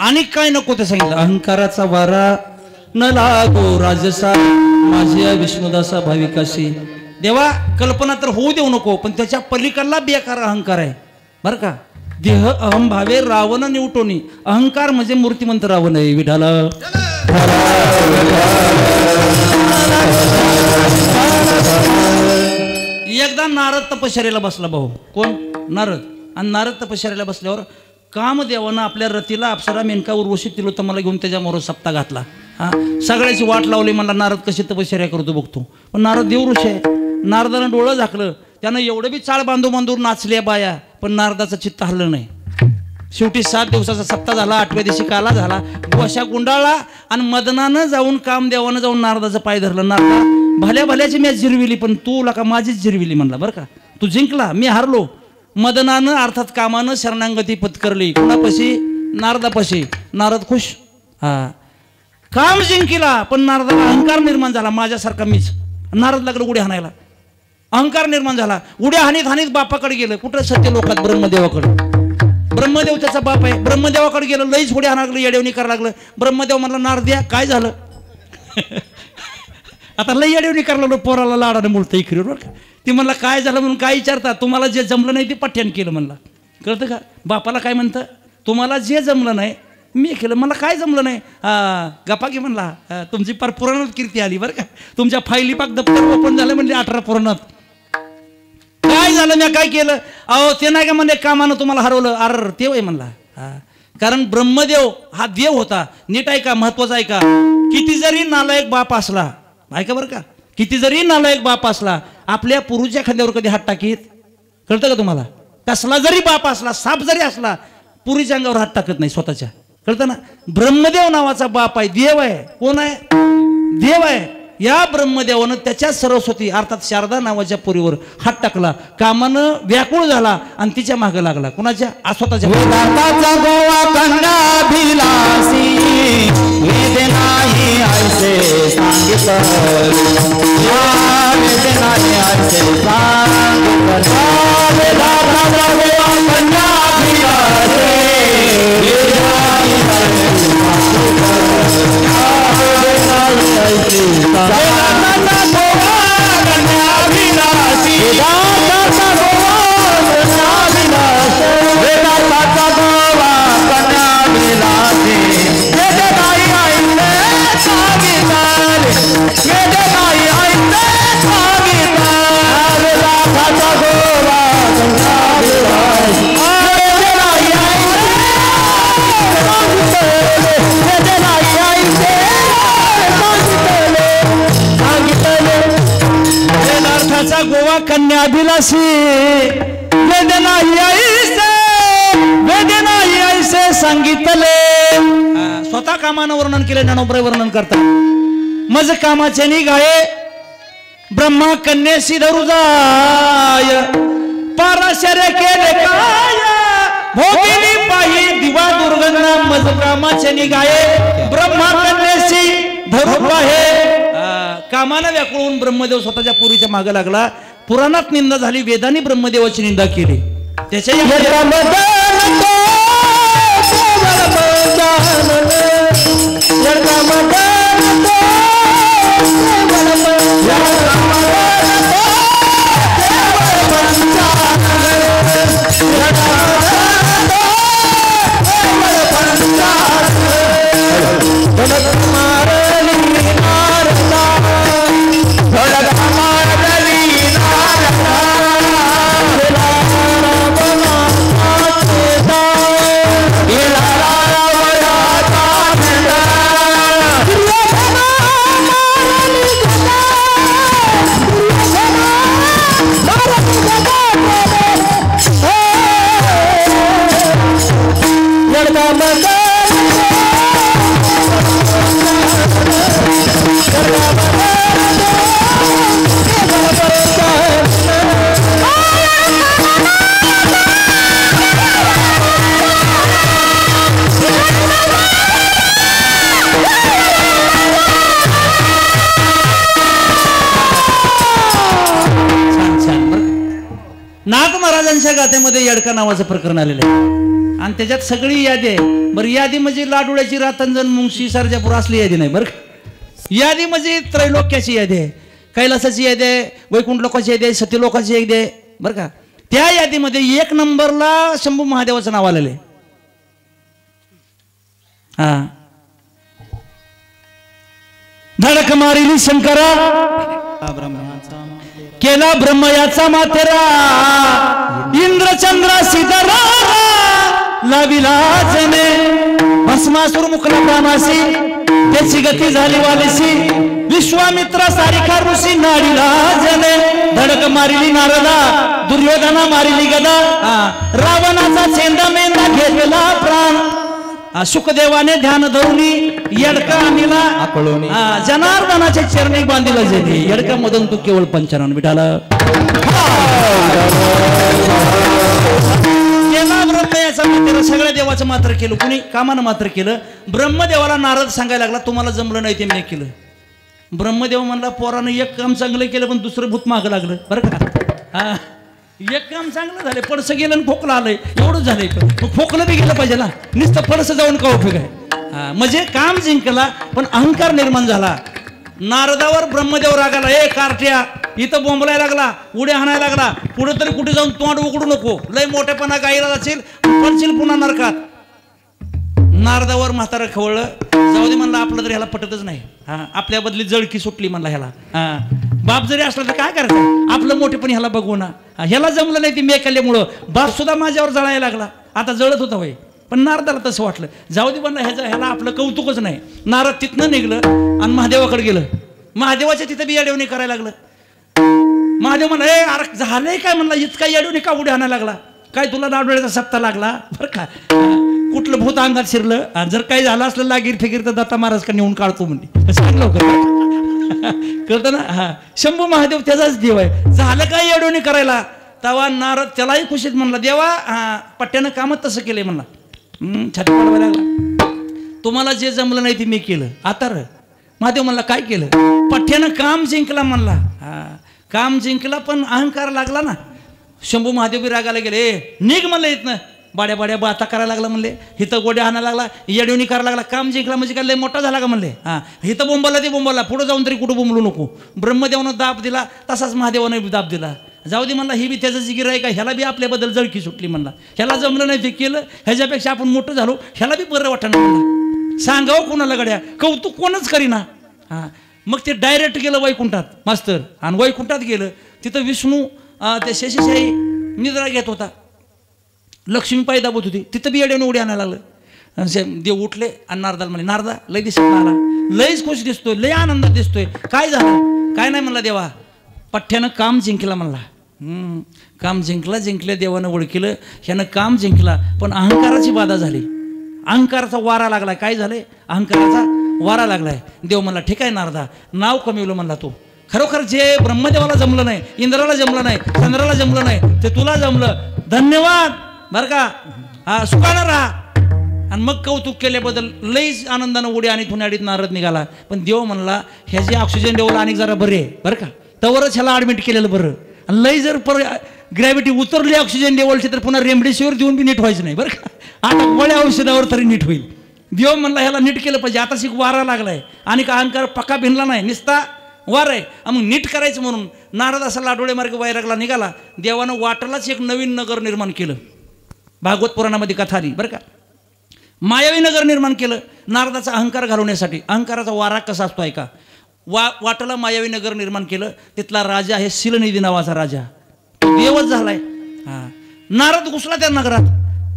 आणि काय नको ते सांगितलं. अहंकाराचा वारा न लागो राजसा माझ्या विष्णुदासा भाविकाशी. देवा कल्पना तर होऊ देऊ नको पण त्याच्या पलीकडला बेकार अहंकार आहे बरं का. देह अहम भावे रावण निवटोनी. अहंकार म्हणजे मूर्तिमंत रावण आहे. विठाला एकदा नारद तपश्चर्याला बसला भाऊ. कोण नारद. आणि नारद तपश्चर्याला बसल्यावर कामदेवानं आपल्या रतीला अप्सरा मेनका उर्वशी तिलोत्तमाला घेऊन त्याच्यामोर सप्ता घातला. हा सगळ्याची वाट लावली. मला नारद कशी तपश्चर्या करतो बघतो. पण नारद देवऋषी आहे. नारदानं डोळं झाकलं. त्यानं एवढं बी चाळ बांधून नाचल्या बाया पण नारदाचं चित्त हल्लं नाही. शेवटी 7 दिवसाचा सप्ताह झाला. 8व्या दिवशी काला झाला. गोशा गुंडाळला आणि मदनानं जाऊन कामदेवानं जाऊन नारदाचं पाय धरलं. नारदा भल्या भल्याची मॅच जिरविली पण तू का माझीच जिरविली म्हणला बरं का. तू जिंकला मी हारलो. मदनानं अर्थात कामानं शरणांगती पत्करली. कुणापाशी नारदापाशी. नारद खुश. हा काम जिंकिला पण नारदाला अहंकार निर्माण झाला. माझ्यासारखा मीच. नारद लागलं उड्या हाणायला. अहंकार निर्माण झाला. उड्या हानीत हानीत बापाकडे गेलं. कुठं सत्य लोकात ब्रह्मदेवाकडे. ब्रह्मदेव त्याचा बाप आहे. ब्रह्मदेवाकडे गेलं. लईच उड्या हाणायला लागलं. येडेवणी करायला लागलं. ब्रह्मदेव म्हणला नारद्या काय झालं. आता लई येडेवणी करायला लागलो. पोराला लाडानं मुळतं इकडे बरं का. ती म्हणला काय झालं म्हणून काय विचारता. तुम्हाला जे जमलं नाही ते पठ्यान केलं म्हणला. कळतं का. बापाला काय म्हणतं तुम्हाला जे जमलं नाही मी केलं. मला काय जमलं नाही. गप्पा घे म्हणला. तुमची पार पुराणात कीर्ती आली बरं का. तुमच्या फायली पाक दप्तर ओपन झालं म्हणजे 18 पुराणात. काय झालं मी काय केलं. अहो ते नाही का म्हणजे कामानं तुम्हाला हरवलं. अर ते वय म्हणला. कारण ब्रह्मदेव हा देव होता. नीट ऐका, महत्वाचा ऐका. किती जरी नालायक बाप असला, ऐका बरं का, किती जरी नालायक बाप असला, आपल्या पुरुषच्या खांद्यावर कधी हात टाकीत? कळतं का तुम्हाला? कसला जरी बाप असला, साप जरी असला, पुरीच्या अंगावर हात टाकत नाही स्वतःच्या. कळतं ना? ब्रह्मदेव नावाचा बाप आहे, देव आहे. कोण आहे? देव आहे. या ब्रह्मदेवानं त्याच्या सरस्वती अर्थात शारदा नावाच्या पुरीवर हात टाकला. कामानं व्याकुळ झाला आणि तिच्या मागे लागला. कुणाच्या? स्वतःच्या. वेदांताचा गोवा कंडाभिलासी वेद नाही ऐसे सांगितलं, वेद नाही ऐसे सांगितलं. वेदांताचा गोवा कंडाभिलासी वेद नाही ऐसे सांगितलं. वेदांताचा गोवा कंडाभिलासी वेदांताचा गोवा कंडाभिलासी वेदांताचा गोवा कंडाभिलासी वेद नाही ऐसे सांगितलं, वेद नाही ऐसे सांगितलं. वेदांताचा गोवा कंडाभिलासी वेद नाही ऐसे सांगितलं, वेद नाही ऐसे वेदार्थाचा गोवा कन्याभिलासी वेद नाही ऐसे, वेद नाही ऐसे सांगितले. स्वतः कामानं वर्णन केले, ज्ञानोबराय वर्णन करतात. मज कामाचे निघाये ब्रह्मा कन्येशी धरू जाय, पाराशर्य केले काय भोगिनी पायी दिवा दुर्गंधा. मज कामाचे निघाये ब्रह्मा कन्येशी धरू पाहे. कामानं व्याकुळून ब्रह्मदेव स्वतःच्या पुरीच्या मागे लागला. पुराणात निंदा झाली, वेदांनी ब्रह्मदेवाची निंदा केली. त्याच्या नाथ महाराजांच्या गाथेमध्ये येडका नावाचं प्रकरण आलेलं आहे आणि त्याच्यात सगळी यादी आहे. बरं, यादी म्हणजे लाडुळ्याची, रातंजन, मुंगशी, सर्जापूर असली यादी नाही. बरं, यादी म्हणजे त्रैलोक्याची यादी आहे, कैलासाची यादी आहे, वैकुंठ लोकाची यादी आहे, सत्यलोकाची यादी आहे. बरं का? त्या यादीमध्ये 1 नंबरला शंभू महादेवाचं नाव आलेलं आहे. हा, धडक मारिली शंकरा केला ब्रह्म याचा माथेरा, इंद्रचंद्र सिद्धरा लाविला जने, भस्मासुर मुकला प्राणासी त्याची गती झाली वालीसी, विश्वामित्रा सारिका ऋषी नाडीला जने, धडक मारिली नारदा दुर्योधना मारिली गदा, रावणाचा चेंदा मेंदा घेतला प्राण, सुखदेवाने ध्यान धरुनी येडका आणला जनार्दनाच्या चरणी बांधिला जेथे, येडका मदन तू केवळ पंचानन विठाला. केला ब्रह्म याचा मात्र, सगळ्या देवाचं मात्र केलं, कुणी कामानं मात्र केलं. ब्रह्मदेवाला नारद सांगायला लागला तुम्हाला जमलं नाही ते मी केलं. ब्रह्मदेव म्हणला पोरानं एक काम चांगलं केलं पण दुसरं भूत मागं लागलं. बरं का? एक काम चांगलं झालं, पडसं गेलं आणि फोकलं आलंय, एवढंच झालंय. पण फोकलं बी गेलं पाहिजे ना, नुसतं पडसं जाऊन का उपयोग आहे? म्हणजे काम जिंकला पण अहंकार निर्माण झाला. नारदावर ब्रह्मदेव रागाला, ए कारट्या, इथं बोंबलायला लागला, उड्या हाणायला लागला, पुढे तरी कुठे जाऊन तोंड उघडू नको, लय मोठेपणा गायला जाशील, पडशील पुन्हा नरकात. नारदावर म्हातारा खवळलं, जाऊ दे म्हणलं, आपलं तरी ह्याला पटतच नाही. आपल्या बदली जळकी सुटली म्हणला ह्याला. बाप जरी असला तर काय करायचं, आपलं मोठेपण ह्याला बघू ना. ह्याला जमलं नाही ती मेकल्यामुळं बाप सुद्धा माझ्यावर जळायला लागला. आता जळत होता वय, पण नारदाला तसं वाटलं, जाऊ दे म्हणलं, ह्याला आपलं कौतुकच नाही. नारद तिथनं निघलं आणि महादेवाकडे गेलं. महादेवाच्या तिथं बी येडवणी करायला लागलं. महादेव म्हणलं, ए अरे झालंय काय म्हणला, इतका येडवणी का उड्या आणायला लागला, काय तुला नाडोळ्याचा सप्ता लागला बरं का, कुठलं भूत अंगात शिरलं, जर काही झालं असलं लागीर फिकीर तर दत्ता महाराज का नेऊन काढतो म्हणली, सांगलं होतं कळतं ना. हा, शंभू महादेव त्याचाच देव आहे. झालं काय येडवणी करायला, तेव्हा नारद त्यालाही खुशीत म्हणला, देवा पट्ट्यानं कामच तसं केलंय म्हणला. छाती पडवायला लागला, तुम्हाला जे जमलं नाही ते मी केलं. आता महादेव म्हणला काय केलं, पठ्यानं काम जिंकला म्हणला. काम जिंकला पण अहंकार लागला ना. शंभू महादेव बी रागाला गेले, निघ म्हणलं इथनं, बाड्या बाड्या बाता करायला लागला म्हणले, हिथं गोड्या आणायला लागला, येडवणी करायला लागला. काम जिंकला म्हणजे काय लय मोठा झाला का म्हणले. हिथं बोंबाला ते बोंबाला, पुढे जाऊन तरी कुठं बोंबलू नको. ब्रह्मदेवानं दाब दिला तसाच महादेवानं दाब दिला. जाऊ दे म्हणला, ही बी त्याचं जिगीर आहे का, ह्याला बी आपल्याबद्दल जळकी सुटली म्हणला, ह्याला जमलं नाही ते केलं, ह्याच्यापेक्षा आपण मोठं झालो, ह्याला बी बरं वाटणं म्हणला. सांगावं कोणाला गड्या, कौतुक कोणच करीना. मग ते डायरेक्ट गेलं वैकुंठात मास्तर, आणि वैकुंठात गेलं तिथं विष्णू त्या शेषशाही निद्रा घेत होता, लक्ष्मी पाय दाबत होती, तिथं बी येड्याने उडी आणायला लागलं. देव उठले आणि नारदाला म्हणले, नारदा लय दिसत आला, लयच खुश दिसतोय, लय आनंदात दिसतोय, काय झालं. काय नाही म्हणला, देवा पठ्ठ्यानं काम जिंकला म्हणला. काम जिंकलं देवानं ओळखलं, ह्यानं काम जिंकला पण अहंकाराची बाधा झाली, अहंकाराचा वारा लागलाय. काय झालंय, अहंकाराचा वारा लागलाय. देव म्हणला ठीक आहे नारदा, नाव कमीवलं म्हणला तू. खरोखर जे ब्रह्मदेवाला जमलं नाही, इंद्राला जमलं नाही, चंद्राला जमलं नाही, ते तुला जमलं, धन्यवाद बरं का, सुखानं राहा. आणि मग कौतुक केल्याबद्दल लईच आनंदानं उडी आणि थुनाडीत नारद निघाला. पण देव म्हणला, ह्याची ऑक्सिजन लेवल आणि जरा बरे आहे बरं का, तवरच ह्याला ॲडमिट केलेलं बरं. आणि लई जर ग्रॅव्हिटी उतरली ऑक्सिजन लेवलची तर पुन्हा रेमडेसिवीर देऊन बी नीट व्हायचं नाही बरं का, आता गोळ्या औषधावर तरी नीट होईल. देव म्हणला ह्याला नीट केलं पाहिजे, आता शिक वारा लागलाय आणि का अहंकार पक्का भिनला नाही, निस्ता वार आहे. मग नीट करायचं म्हणून नारद असा लाडोळे मार्ग वैरागला निघाला. देवानं वाटलाच एक नवीन नगर निर्माण केलं, भागवत पुराणामध्ये कथा आली बरं का. मायावी नगर निर्माण केलं नारदाचा अहंकार घालवण्यासाठी. अहंकाराचा वारा कसा असतो ऐका. वाटला मायावी नगर निर्माण केलं, तिथला राजा आहे शिलनिधी नावाचा राजा, देवच झालाय. नारद घुसला त्या नगरात,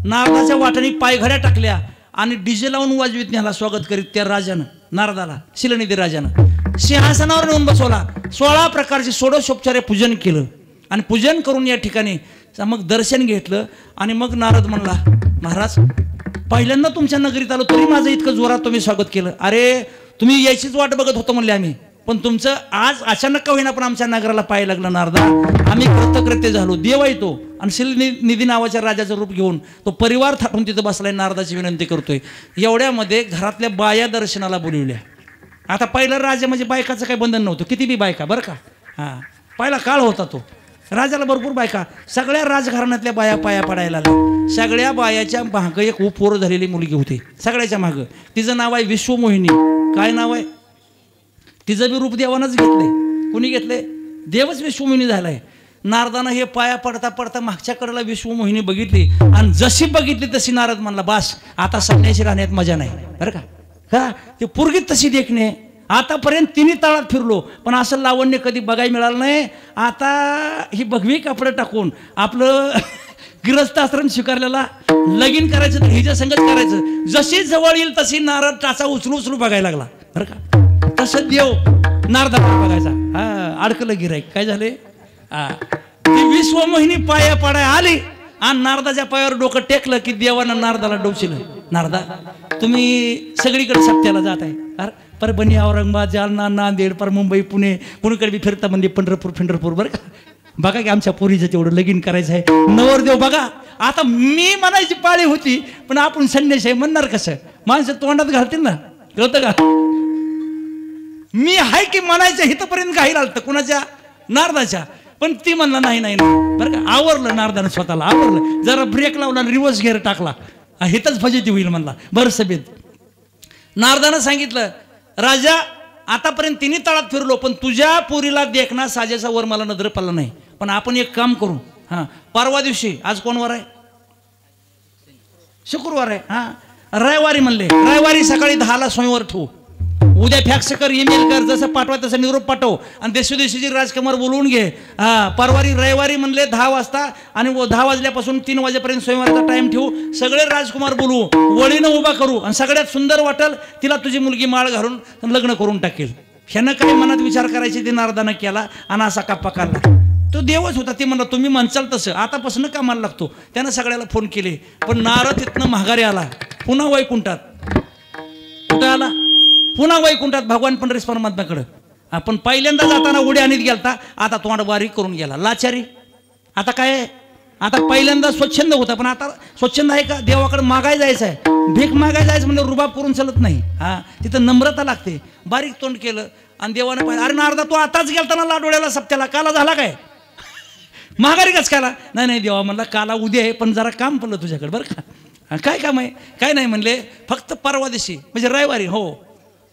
नारदाच्या वाटाने पायघड्या टाकल्या आणि डीजे लावून वाजवीत न्याला स्वागत करीत त्या राजानं, नारदाला शिलनिधी राजानं सिंहासनावर नेऊन बसवला. 16 प्रकारचे षोडशोपचारे पूजन केलं आणि पूजन करून या ठिकाणी मग दर्शन घेतलं. आणि मग नारद म्हणला, महाराज पहिल्यांदा तुमच्या नगरीत आलो तरी माझं इतकं जोरात तुम्ही स्वागत केलं. अरे तुम्ही यायचीच वाट बघत होतो म्हणले आम्ही, पण तुमचं आज अचानक का होईना पण आमच्या नगराला पाय लागलं नारदा, आम्ही कृतकृत्य झालो. देव आहे तो आणि शिलनिधी नावाच्या राजाचं रूप घेऊन तो परिवार थाटून तिथं बसलाय, नारदाची विनंती करतोय. एवढ्यामध्ये घरातल्या बाया दर्शनाला बोलवल्या. आता पहिलं राजा म्हणजे बायकाचं काही बंधन नव्हतं, किती बी बायका बरं का. पहिला काळ होता तो, राजाला भरपूर बायका, सगळ्या राजघराण्यातल्या बाया पाया पडायला लागल्या. सगळ्या बायाच्या मागं एक उपोर झालेली मुलगी होती, सगळ्याच्या मागं. तिचं नाव आहे विश्वमोहिनी. काय नाव आहे, तिचं बी रूप देवानंच घेतलंय. कुणी घेतलंय, देवच विश्वमोहिनी झालाय. नारदानं हे पाया पडता पडता मागच्या कडेला विश्वमोहिनी बघितली आणि जशी बघितली तशी नारद म्हणला, बास आता संन्याशी राहण्यात मजा नाही बरं का. का ते पोरगी तशी देखणे, आतापर्यंत तिन्ही तळात फिरलो पण असं लावण्य कधी बघायला मिळालं नाही. आता ही भगवी कपडे टाकून आपलं गृहस्थ आश्रम स्वीकारलेला लगीन करायचं तर हिच्या संगत करायचं. जशी जवळ येईल तशी नारद टाचा उचलू उचलू बघायला लागला बरं का. तसं देव नारदाकडे बघायचा. अडकलं गिराईक, काय झाले, ती विश्वमोहिनी पाया पडाय आली आणि नारदाच्या पायावर डोकं टेकलं की देवानं नारदाला डोचलं. नारदा तुम्ही सगळीकडे सत्याला जात आहे, अरे परभणी, औरंगाबाद, जालना, नांदेड, पर मुंबई, पुणे, कुणीकडे बी फिरता म्हणजे पंढरपूर बरं का. बघा की आमच्या पोरीचं तेवढं लगीन करायचं आहे, नवरदेव बघा. आता मी म्हणायची पाळी होती पण आपण संन्यासी आहे म्हणणार कसं, माणसं तोंडात घालतील ना, कळतं का. मी आहे की म्हणायचं हिथपर्यंत घाईल आलतं कुणाच्या, नारदाच्या. पण ती म्हणला नाही नाही नाही बरं का. आवरलं नारदानं, स्वतःला आवरलं, जरा ब्रेक लावला, रिव्हर्स गेअर टाकला, हिथंच फजिती होईल म्हणला बरं सभेत. नारदानं सांगितलं, राजा आतापर्यंत तिन्ही तळात फिरलो पण तुझ्या पोरीला देखना साजेचा वर मला नजर पडला नाही. पण आपण एक काम करू, परवा दिवशी, आज कोण वार आहे, शुक्रवार आहे, रविवारी म्हणले, रविवारी सकाळी 10ला स्वयंवर ठेवू. उद्या फॅक्स कर, ईमेल कर, जसं पाठवा तसं निरोप पाठव आणि देशोदेशीची राजकुमार बोलवून घे. परवारी रविवारी म्हणले 10 वाजता आणि 10 वाजल्यापासून 3 वाजेपर्यंत स्वयंवराचा टाइम ठेवू. सगळे राजकुमार बोलवू, वळीनं उभा करू आणि सगळ्यात सुंदर वाटेल तिला तुझी मुलगी माळ घालून लग्न करून टाकेल. ह्यानं काही मनात विचार करायचे ते नारदानं केला आणि असा कप्पा काढला. तो देवच होता. ते म्हणला तुम्ही म्हणचाल तसं आतापासून कामाला लागतो. त्यानं सगळ्याला फोन केले. पण नारद तिथनं माघारी आला. पुन्हा वैकुंठात. कुठं आला? पुन्हा वैकुंठात भगवान पंढरीस परमात्म्याकडं. आपण पहिल्यांदा जाताना उड्या आणीत गेलता, आता तोंड बारीक करून गेला. लाचारी. आता काय? आता पहिल्यांदा स्वच्छंद होता, पण आता स्वच्छंद आहे का? देवाकडे मागाय जायचं आहे. भीक मागाय जायचं म्हणजे रुबाब करून चालत नाही. तिथं नम्रता लागते. बारीक तोंड केलं आणि देवानं पाहिजे, अरे नारदा तू आताच गेलताना लाडोळ्याला सप्त्याला, काला झाला काय? माघारी कच काला? नाही देवा म्हणला काला उद्या आहे, पण जरा काम पडलं तुझ्याकडे बरं का. काय काम आहे? काय नाही म्हणले, फक्त परवा दिवशी म्हणजे रविवारी, हो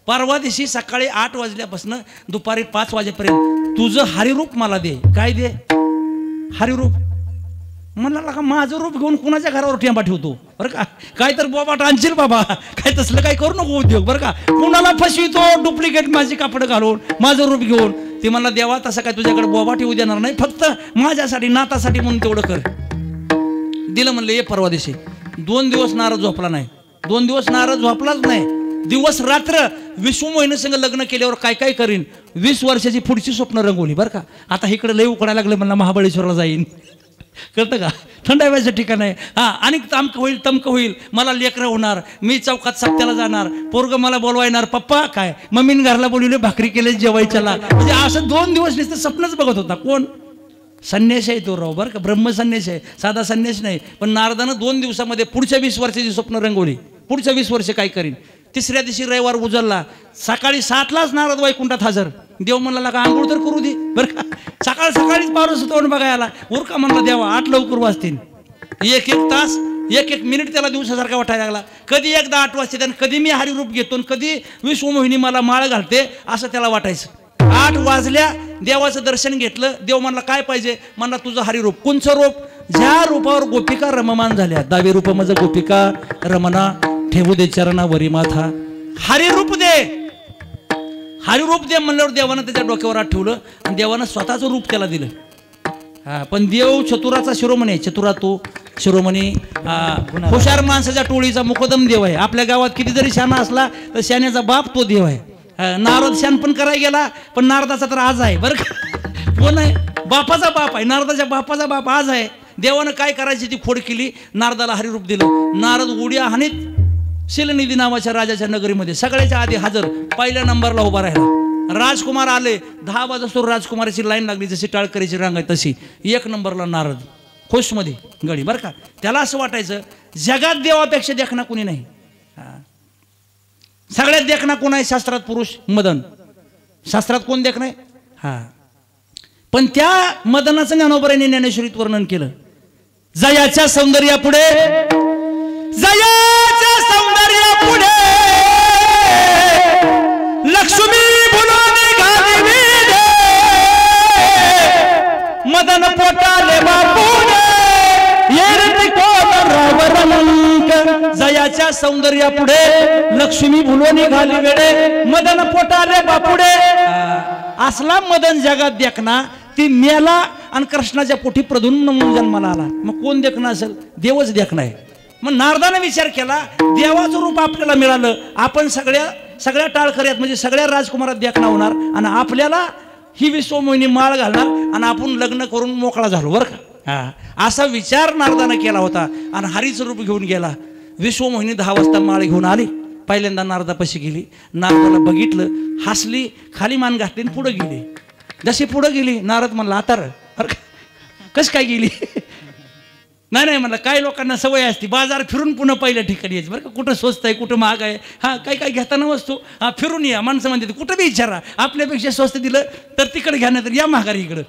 परवा दिवशी सकाळी 8 वाजल्यापासून दुपारी 5 वाजेपर्यंत तुझं हरिरूप मला दे. काय दे? हरिरूप. म्हणला का माझं रूप घेऊन कुणाच्या घरावर टेंबा ठेवतो बरं का? काय तर बाबा टांशील बाबा, काय तसलं काय करू नको उद्योग बरं का. कुणाला फसवितो डुप्लिकेट माझी कापड घालून माझं रूप घेऊन. ते म्हणला देवा तसं काय तुझ्याकडे बोबा ठेवू देणार नाही, फक्त माझ्यासाठी नातासाठी म्हणून तेवढं कर. दिलं म्हणलं. ये परवा दिवशी 2 दिवस नारद झोपला नाही. 2 दिवस नारद झोपलाच नाही. दिवस रात्र विश्व मोहिनीसंग लग्न केल्यावर काय काय करीन 20 वर्षाची पुढची स्वप्न रंगवली बरं का. आता इकडे लय उकडायला लागलं, म्हणला महाबळेश्वरला जाईन. कळतं का? थंड हवेचं ठिकाण आहे. आणि तमकं होईल तमकं होईल, मला लेकरं होणार, मी चौकात सप्त्याला जाणार, पोरग मला बोलवायणार, पप्पा काय मम्मीने घरला बोलवले, भाकरी केले जेवायच्याला. म्हणजे असं 2 दिवस नुसतं स्वप्नच बघत होता. कोण? संन्यास आहे तो राव बरं का, ब्रह्मसन्यास आहे, साधा संन्यास नाही. पण नारदानं 2 दिवसामध्ये पुढच्या 20 वर्षाची स्वप्न रंगवली. पुढच्या 20 वर्ष काय करीन. तिसऱ्या दिवशी रविवार उजळला. सकाळी 7लाच नारद वैकुंठात हजर. देव म्हणला का आंघोळ तर करू दे बरं का. सकाळीच पारस तोंड बघायला उरका म्हणला देवा, 8 लवकर वाजतील. 1-1 तास 1-1 मिनिट त्याला दिवसासारखा वाटायला लागला. कधी एकदा 8 वाजते आणि कधी मी हरिरूप घेतो, कधी विश्वमोहिनी मला माळ घालते असं त्याला वाटायचं. 8 वाजल्या देवाचं दर्शन घेतलं. देव म्हणला काय पाहिजे? म्हणला तुझं हरिरूप. कोणचं रूप? ज्या रूपावर गोपिका रममान झाल्या. 10वे रूप माझं गोपिका रमना ठेवू दे चरणावरी माथा. हरिरूप दे, हरिरूप दे म्हणल्यावर देवानं त्याच्या डोक्यावर हात ठेवलं आणि देवानं स्वतःचं रूप त्याला दिलं. पण देव चतुराचा शिरोमणी आहे. चतुरा तो शिरोमणी. हुशार माणसाच्या टोळीचा मुकोदम देव आहे. आपल्या गावात किती जरी शाना असला तर शाण्याचा बाप तो देव आहे. नारद शान पण करायला गेला, पण नारदाचा तर आज आहे बरं का. कोण आहे? बापाचा बाप आहे. नारदाच्या बापाचा बाप आज आहे. देवानं काय करायची ती खोड केली, नारदाला हरिरूप दिलं. नारद उड्या हानीत शिलनिधी नावाच्या राजाच्या नगरीमध्ये सगळ्याच्या आधी हजर, पहिल्या नंबरला उभा राहिला. राजकुमार आले. 10 वाजता राजकुमाराची लाईन लागली, जशी टाळकरीची रांग आहे तशी 1 नंबरला नारद खुशमध्ये गडी बरं का. त्याला असं वाटायचं जगात देवापेक्षा देखणा कुणी नाही. सगळ्यात देखणा कोण आहे शास्त्रात? पुरुष मदन. शास्त्रात कोण देखणं आहे? पण त्या मदनाचं ज्ञानोबरांनी ज्ञानेश्वरीत वर्णन केलं. जयाच्या सौंदर्यापुढे, जयाच्या सौंदर्यापुढे लक्ष्मी बोलून निघाली दे, मदन पोटाले बापुडे येरती कोण रावरंक. जयाच्या सौंदर्यापुढे लक्ष्मी बोलून निघाली वेडे, मदन पोटाले बापुडे. असला मदन जगात देखना ती मेला आणि कृष्णाच्या पोटी प्रधुन म्हणून जन्माला आला. मग कोण देखणं असेल? देवच देखणं आहे. मग नारदाने विचार केला देवाचं रूप आपल्याला मिळालं, आपण सगळ्या टाळखऱ्यात म्हणजे सगळ्या राजकुमारात देखणा होणार आणि आपल्याला ही विश्वमोहिनी माळ घालणार आणि आपण लग्न करून मोकळा झालो बरं का. असा विचार नारदाने केला होता आणि हरीचं रूप घेऊन गेला. विश्वमोहिनी 10 वाजता माळ घेऊन आली. पहिल्यांदा नारदापाशी गेली. नारदाला बघितलं, हसली, खाली मान घातली आणि पुढे गेली. जशी पुढे गेली नारद म्हणला आता कस काय गेली? नाही म्हणलं काय लोकांना सवय असते बाजार फिरून पुन्हा पहिल्या ठिकाणी यायचं बरं का. कुठं स्वस्त आहे कुठं महाग आहे, काय घेताना वस्तू फिरून या. माणसं म्हणते कुठं बी विचारा, आपल्यापेक्षा स्वस्त दिलं तर तिकडे घ्या, नाही तर या महागारी इकडं.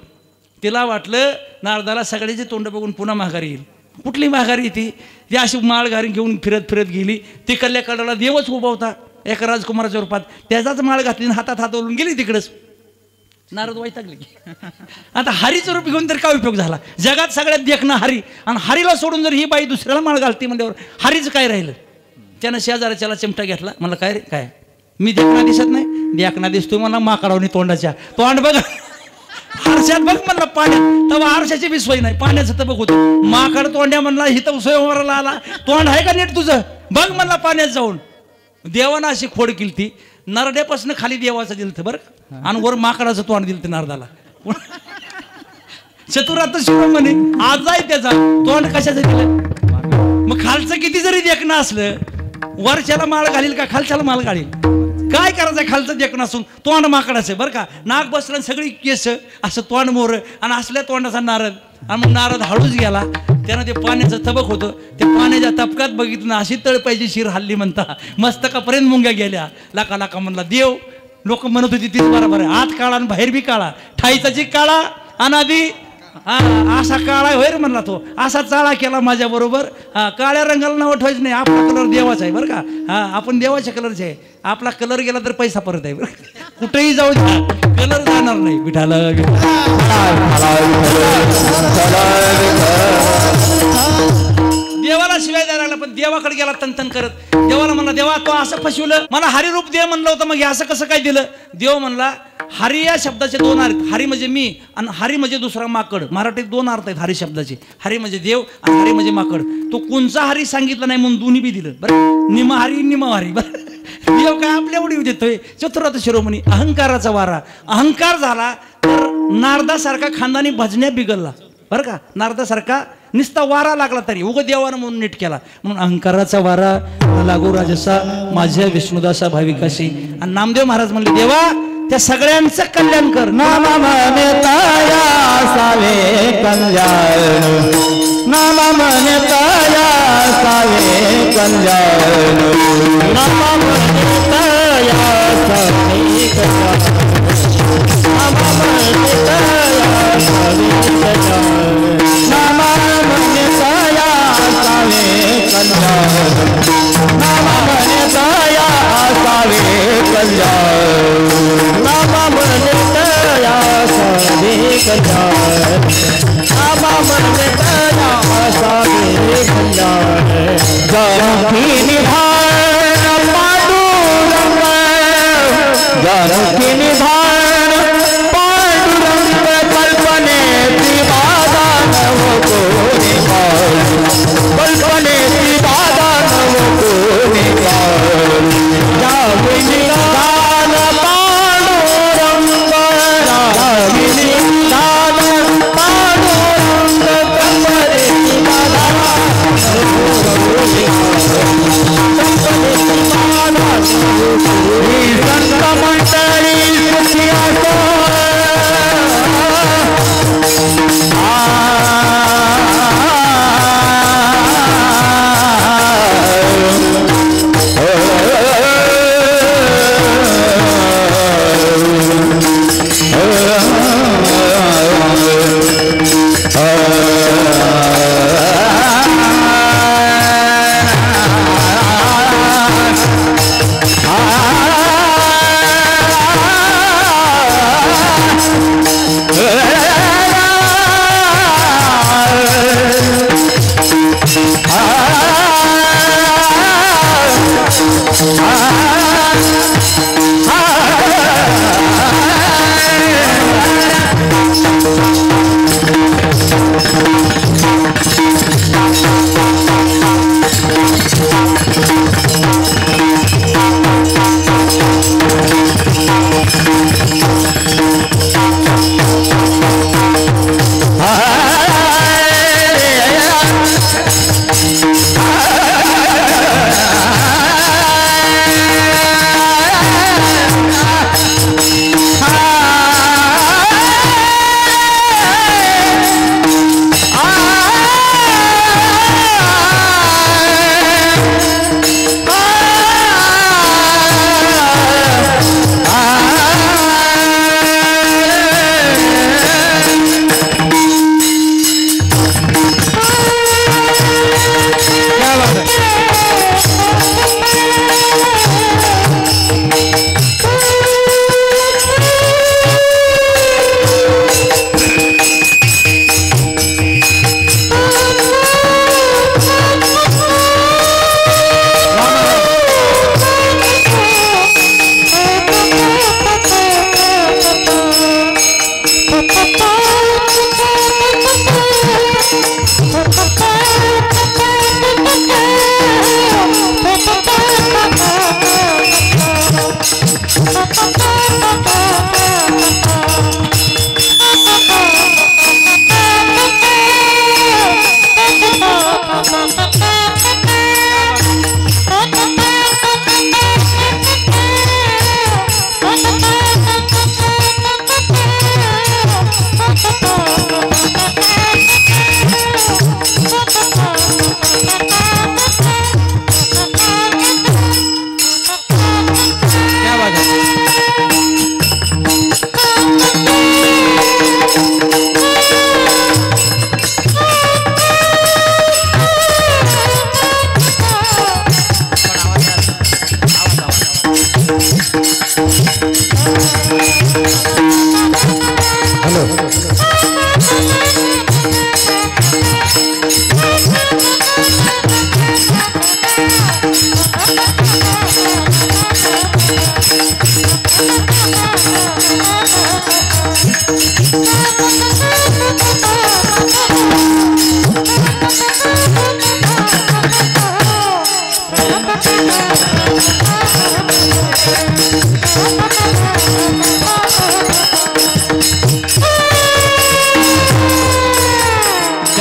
तिला वाटलं नारदाला सगळ्याचे तोंड बघून पुन्हा महागारी येईल. कुठली महागारी ती अशी माळ घारी घेऊन फिरत गेली. तिकडल्या कडाला देवच उभा होता एका राजकुमाराच्या रूपात. त्याचाच माळ घातली हातात हात ओढून गेली तिकडंच. नारद वैतागले की आता हरीचं रूप घेऊन तर काय उपयोग झाला? जगात सगळ्यात देखणं हरी आणि हरीला सोडून जर ही बाई दुसऱ्याला माळ घालते म्हणल्यावर हरीचं काय राहिलं? त्यानं शेजाऱ्याच्याला चिमटा घेतला. म्हणलं काय रे काय मी देखना दिसत नाही, देखना दिसतो मला माकडावनी तोंडाच्या. तोंड बघ आरशात बघ म्हणला पाण्यात, तेव्हा आरशाची बी सोय नाही, पाण्याचं तर बघ होतं. माकड तोंड्या म्हणला हिथं स्वयंवराला आला, तोंड आहे का नीट तुझं बघ म्हणला पाण्यात जाऊन. देवानं अशी खोड केली ती, नरड्यापासून खाली देवाचं दिलं बरं, आणि वर माकडाचं तोंड दिलं नरदाला. चतुरात शिरोमणी आज आहे त्याचा तोंड कशाचं दिलं. मग खालचं किती जरी देखणं असलं, वरच्याला माळ घालील का खालच्याला माळ घालील, काय करायचं. खालचं देखणं असून तोंड माकडाचं बरं का. नाक बसलं सगळी केस असं तोंड मोर, आणि असल्या तोंडाचा नारद. आणि मग नारद हळूच गेला, त्यानं ते पाण्याचं तबक होतं, ते पाण्याच्या तबकात बघितलं ना अशी तळपायची शिर हल्ली म्हणता, मस्तकापर्यंत मुंग्या गेल्या. लाका लाका म्हणला देव. लोक म्हणत होती तीच बरोबर आहे, आत काळा आणि बाहेर बी काळा, ठाईचा जी काळा अनादी असा काळा होय म्हणला तो. असा चाळा केला माझ्या बरोबर. काळ्या रंगाला नाव ठेवायचं नाही, आपला कलर देवाचा आहे बरं का. आपण देवाच्या कलरचे आहे. आपला कलर गेला तर पैसा परत आहे बरं. कुठेही जाऊ द्या कलर जाणार नाही. विठाला देवाला शिवाय द्यायला लागला, पण देवाकडे गेला तन करत. देवाला म्हणला देवा तो असं फसवलं, मला हरिरूप दे म्हणलं होतं, मग हे असं कसं काय दिलं. देव म्हणला हरी या शब्दाचे दोन अर्थ, हरी म्हणजे मी आणि हरी म्हणजे दुसरा माकड. मराठीत दोन अर्थ आहेत हरी शब्दाचे, हरी म्हणजे देव आणि हरी म्हणजे माकड. तो कोणचा हरी सांगितलं नाही म्हणून दोन्ही बी दिलं बरं. निमा हरी निमा हरी बरं. देव काय आपल्या उडी देतोय. चतुरात शिरोमणी अहंकाराचा वारा, अहंकार झाला तर नारदासारखा खानदानी भजण्या बिघडला बरं का. नारदासारखा निस्ता वारा लागला तरी उग देवानं म्हणून नीट केला. म्हणून अहंकाराचा वारा लागू राजसा माझ्या विष्णुदासा भाविकाशी. आणि नामदेव महाराज म्हणले देवा त्या सगळ्यांचं कल्याण कर. नामा म्हणताया सावे कल्याण, नामा म्हणताया सावे कल्याण, नामा म्हणताया सावे कल्याण, नामा म्हणताया सावे कल्याण, नामा म्हणताया सावे कल्याण, नामा म्हणताया सावे कल्याण, नामा म्हणताया सावे कल्याण, नामा म्हणताया सावे कल्याण. जानकी निधान पांडुरंग, जानकी निधान पांडुरंग, कल्पनेची बाधा नव कोणी पाळू, कल्पनेची बाधा नव कोणी पाळू. जावी निधान पांडुरंग, जावी निधान पांडुरंग, कल्पनेची बाधा नव कोणी पाळू, कल्पनेची बाधा नव कोणी. संत मंडळी सुखी असो,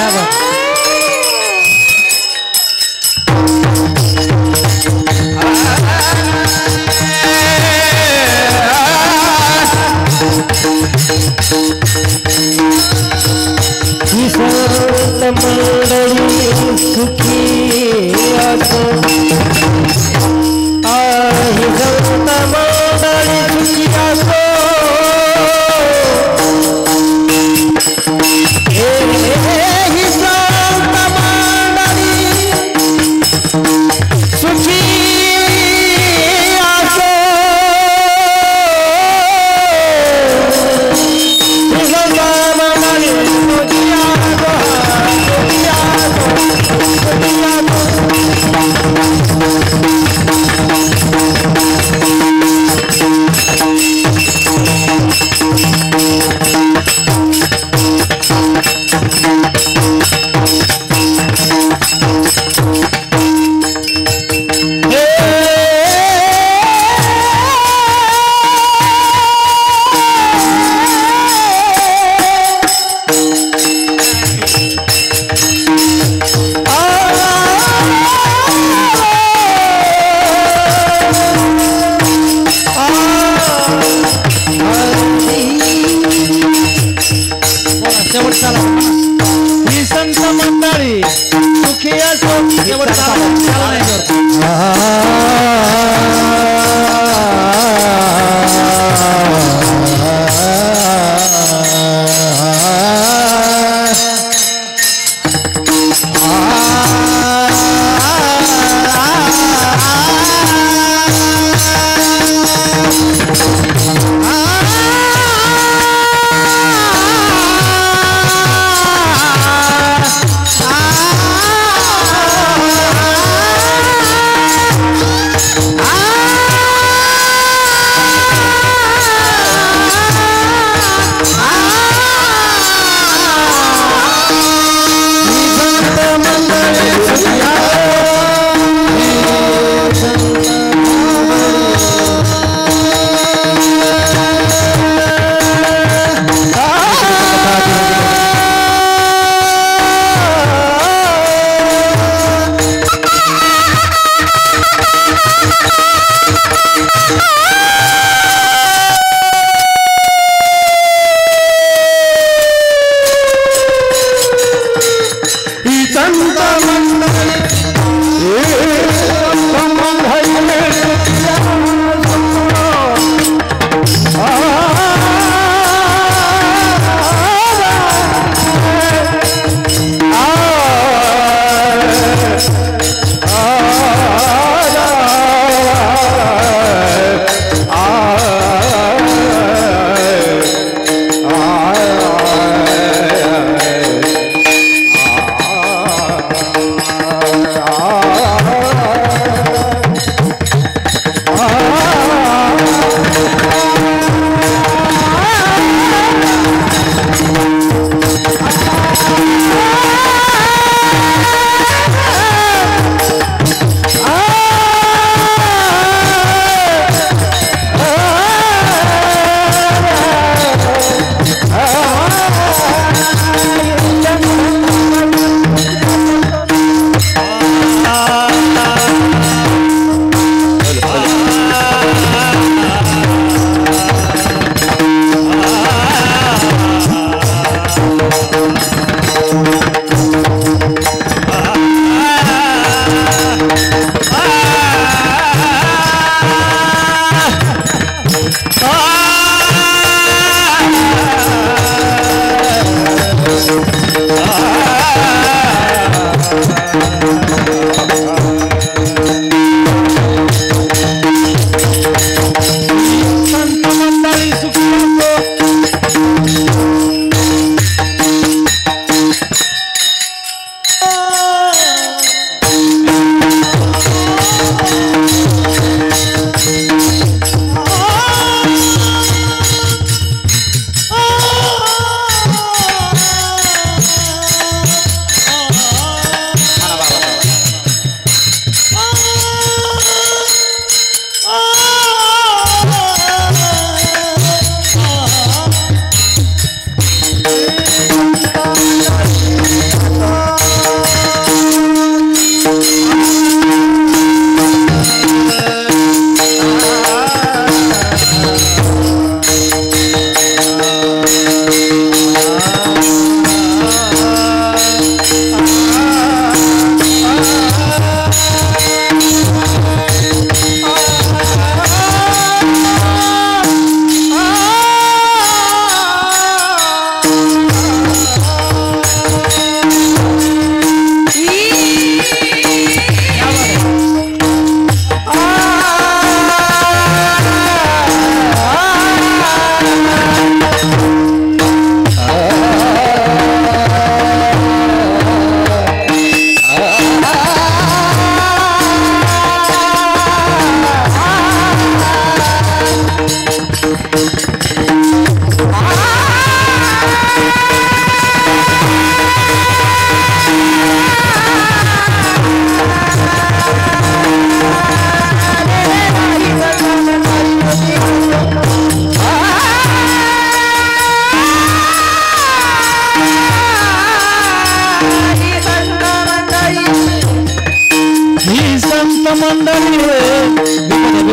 क्या बात. ही संत मंडळी सुखी असो. ही संत मंडळी सुखी असो. ही संत मंडळी सुखी असो. ही संत मंडळी सुखी असो. ही संत मंडळी सुखी असो.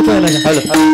दुखायला लागला.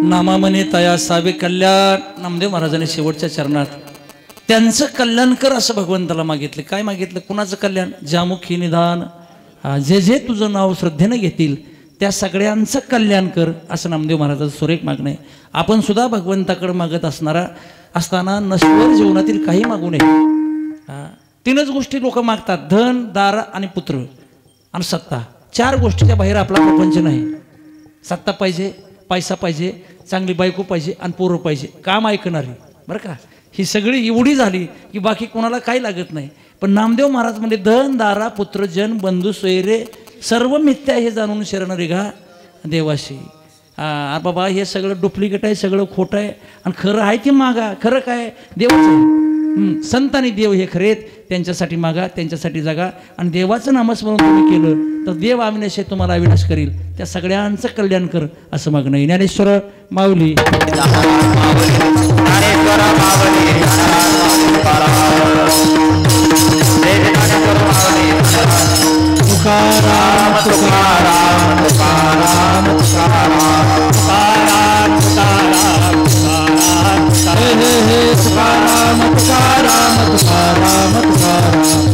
नामामने तया सावे कल्याण. नामदेव महाराजांनी शेवटच्या चरणात त्यांचं कल्याण कर असं भगवंताला मागितले. काय मागितलं? कुणाचं कल्याण? ज्यामुखी निधान, जे जे तुझं नाव श्रद्धेनं घेतील त्या सगळ्यांचं कल्याण कर असं नामदेव महाराजाचं सुरेख मागणं आहे. आपण सुद्धा भगवंताकडे मागत असताना नश्वर जीवनातील काही मागू नये. तीनच गोष्टी लोक मागतात: धन, दार आणि पुत्र आणि सत्ता. चार गोष्टीच्या बाहेर आपला प्रपंच नाही. सत्ता पाहिजे, पैसा पाहिजे, चांगली बायको पाहिजे आणि पोरं पाहिजे, काम ऐकणारी. बरं का, ही सगळी एवढी झाली की बाकी कोणाला काही लागत नाही. पण नामदेव महाराज म्हणजे धन, दारा, पुत्र, जन, बंधू, सोयरे सर्व मिथ्या हे जाणून शरण रेगा देवाशी. बाबा हे सगळं डुप्लिकेट आहे, सगळं खोटं आहे आणि खरं आहे ते मागा. खरं काय? देवाचं आहे. संत आणि देव हे खरेत, त्यांच्यासाठी मागा, त्यांच्यासाठी जगा आणि देवाचं नामस्मरण तुम्ही केलं तर देव अविनाश तुम्हाला अविनाश करील. त्या सगळ्यांचं कल्याण कर असं मागणं. ज्ञानेश्वर माऊली तुकाराम तुकाराम तुकाराम तुकाराम तुकाराम तुकाराम तुकाराम तुकाराम तुकाराम तुकाराम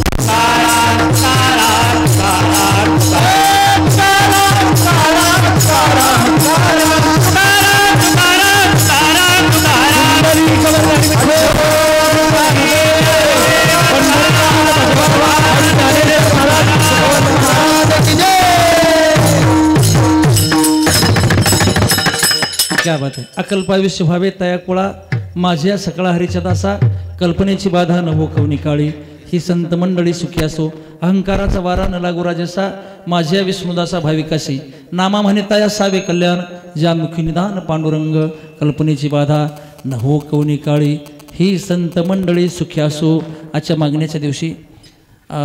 क्या बात आहे. अकल्पाविष्य व्हावे तया कुळा, माझ्या सकळा हरीच्या दासा, कल्पनेची बाधा न हो कवनी काळी. ही संत मंडळी सुखी असो, अहंकाराचा वारा न लागू राजसा, माझ्या विष्णुदासा भाविकाशी. नामा म्हणे तया सावे कल्याण, ज्या मुखी निधान पांडुरंग, कल्पनेची बाधा न हो कवनी काळी. ही संत मंडळी सुखी असो. आजच्या मागण्याच्या दिवशी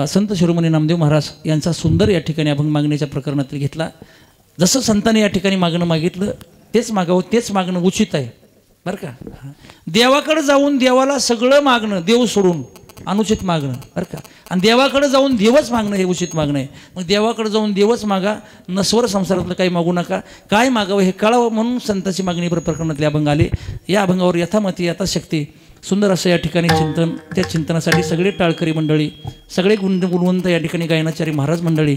संत शिरोमणी नामदेव महाराज यांचा सुंदर या ठिकाणी अभंग मागण्याच्या प्रकरणातील घेतला. जसं संतांनी या ठिकाणी मागणं मागितलं तेच मागावं, तेच मागणं उचित आहे. बरं का, देवाकडे जाऊन देवाला सगळं मागणं, देव सोडून अनुचित मागणं. बरं का, आणि देवाकडे जाऊन देवच मागणं हे उचित मागणं आहे. मग देवाकडे जाऊन देवच मागा, नस्वर संसारातलं काही मागू नका. काय मागावं हे कळावं म्हणून संतांची मागणी प्रकरणातले अभंग आले. या अभंगावर यथामती यथाशक्ती सुंदर असं या ठिकाणी चिंतन, त्या चिंतनासाठी सगळे टाळकरी मंडळी, सगळे गुणवंत या ठिकाणी गायनाचारी महाराज मंडळी,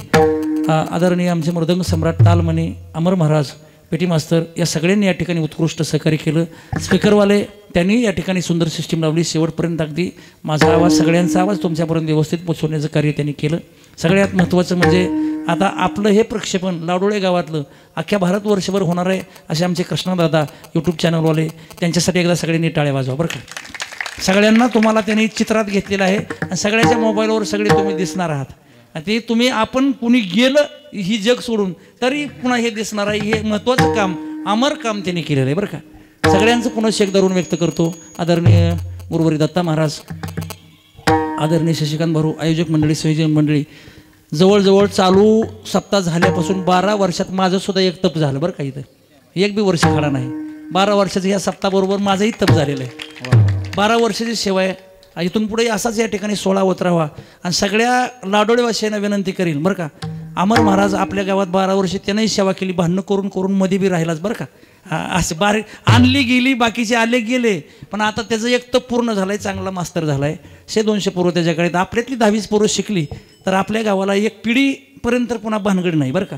आदरणीय आमचे मृदंग सम्राट तालमणी अमर महाराज, पेटी मास्तर या सगळ्यांनी या ठिकाणी उत्कृष्ट सहकार्य केलं. स्पीकरवाले त्यांनी या ठिकाणी सुंदर सिस्टीम लावली. शेवटपर्यंत अगदी माझा आवाज सगळ्यांचा आवाज तुमच्यापर्यंत व्यवस्थित पोचवण्याचं कार्य त्यांनी केलं. सगळ्यात महत्त्वाचं म्हणजे आता आपलं हे प्रक्षेपण लाडोळे गावातलं अख्ख्या भारतवर्षभर होणार आहे असे आमचे कृष्णादादा यूट्यूब चॅनलवाले, त्यांच्यासाठी एकदा सगळ्यांनी टाळ्या वाजवा बरं का. सगळ्यांना तुम्हाला त्यांनी चित्रात घेतलेलं आहे आणि सगळ्याच्या मोबाईलवर सगळे तुम्ही दिसणार आहात. ते तुम्ही आपण कुणी गेलं ही जग सोडून तरी पुन्हा हे दिसणार आहे. हे महत्त्वाचं काम अमर काम त्यांनी केलेलं आहे बरं का. सगळ्यांचं पुन्हा शेक धरून व्यक्त करतो. आदरणीय गुरुवारी दत्ता महाराज, आदरणीय शशिकांत भाऊ, आयोजक मंडळी, संयोजन मंडळी, जवळजवळ चालू सप्ताह झाल्यापासून 12 वर्षात माझं सुद्धा एक तप झालं बरं का. इथं एक बी वर्ष खडा नाही. 12 वर्षाचं ह्या सप्ताहाबरोबर माझंही तप झालेलं आहे. 12 वर्षाची सेवा आहे. इथून पुढे असाच या ठिकाणी 16 उतरावा आणि सगळ्या लाडोळेवासियांना विनंती करील बरं का. अमर महाराज आपल्या गावात 12 वर्ष त्यानंही सेवा केली. भांडणं करून करून मध्ये बी राहिलाच बरं का. असं बारीक आणली गेली, बाकीचे आले गेले, पण आता त्याचं एक तप पूर्ण झालं आहे. चांगला मास्तर झाला आहे. 100-200 पोरं त्याच्याकडे. आपल्यातली 10-20 पोरं शिकली तर आपल्या गावाला एक पिढीपर्यंत पुन्हा भानगड नाही बरं का.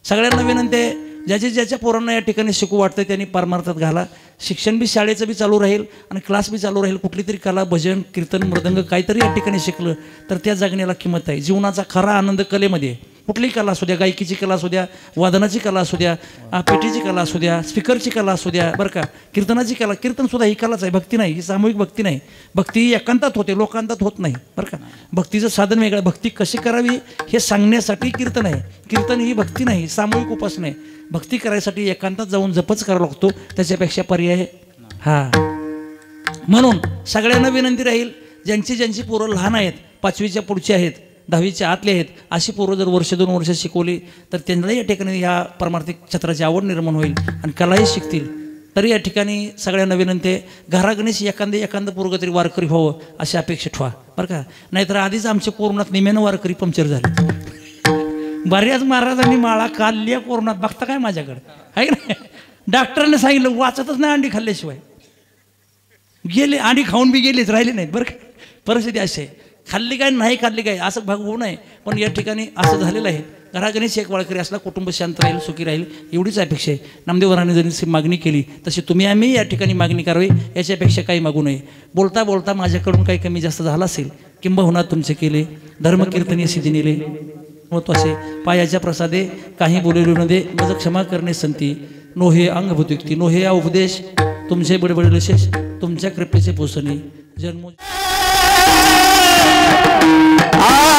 सगळ्यांना विनंती आहे, ज्याच्या पोरांना या ठिकाणी शिकू वाटतं त्यांनी परमार्थात घाला. शिक्षण बी शाळेचं बी चालू राहील आणि क्लास बी चालू राहील. कुठली तरी कला, भजन, कीर्तन, मृदंग काहीतरी या ठिकाणी शिकलं तर त्या जगण्याला किंमत आहे. जीवनाचा खरा आनंद कलेमध्ये आहे. कुठलीही कला असू द्या, गायकीची कला असू द्या, वादनाची कला असू द्या, पेटीची कला असू द्या, स्पीकरची कला असू द्या बरं का, कीर्तनाची कला. कीर्तनसुद्धा ही कलाच आहे, भक्ती नाही. ही सामूहिक भक्ती नाही. भक्ती ही एकांतात होते, लोकांतात होत नाही बरं का. भक्तीचं साधन वेगळं. भक्ती कशी करावी हे सांगण्यासाठी कीर्तन आहे. कीर्तन ही भक्ती नाही, सामूहिक उपासना आहे. भक्ती करायसाठी एकांतात जाऊन जपच करावा लागतो, त्याच्यापेक्षा पर्याय म्हणून सगळ्यांना विनंती राहील, ज्यांची पोरं लहान आहेत, 5वीच्या पुढची आहेत, 10वीच्या आतले आहेत, अशी पोरं जर 1-2 वर्ष शिकवली तर त्यांना या ठिकाणी ह्या परमार्थिक क्षेत्राची आवड निर्माण होईल आणि कलाही शिकतील. तरी या ठिकाणी सगळ्यांना विनंती आहे, घरागणेश एखादं पोरगं तरी वारकरी व्हावं अशी अपेक्षा ठेवा बरं का. नाहीतर आधीच आमच्या कोरोनात निम्यानं वारकरी पंक्चर झाले. बऱ्याच महाराजांनी माळा खाल्ल्या कोरोनात. बघता काय माझ्याकडे आहे ना. डॉक्टरांनी सांगितलं वाचतच नाही अंडी खाल्ल्याशिवाय. गेले अंडी खाऊन बी गेलेच, राहिले नाहीत बरं का. परिस्थिती अशी आहे. खाल्ली काय नाही खाल्ली काय असं भाग होऊ नये, पण या ठिकाणी असं झालेलं आहे. घरागणेश एक वाळकरी असला कुटुंब शांत राहील, सुखी राहील, एवढीच अपेक्षा आहे. नामदेवरांनी जरी मागणी केली तशी तुम्ही आम्ही या ठिकाणी मागणी करावी, याच्यापेक्षा काही मागू नये. बोलता बोलता माझ्याकडून काही कमी जास्त झाला असेल किंबहुना तुमचे केले धर्मकीर्तनीय सिद्धी नेले महत्वाचे पायाच्या प्रसादे काही बोललो न दे मज क्षमा करणे संती नोहे अंगभूतयुक्ती नोहे या उपदेश तुमचे बडबडले विशेष तुमच्या कृपेचे पोसणे जन्म Ah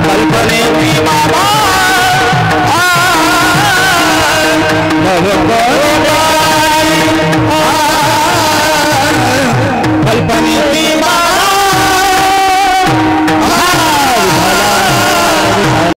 कल्पने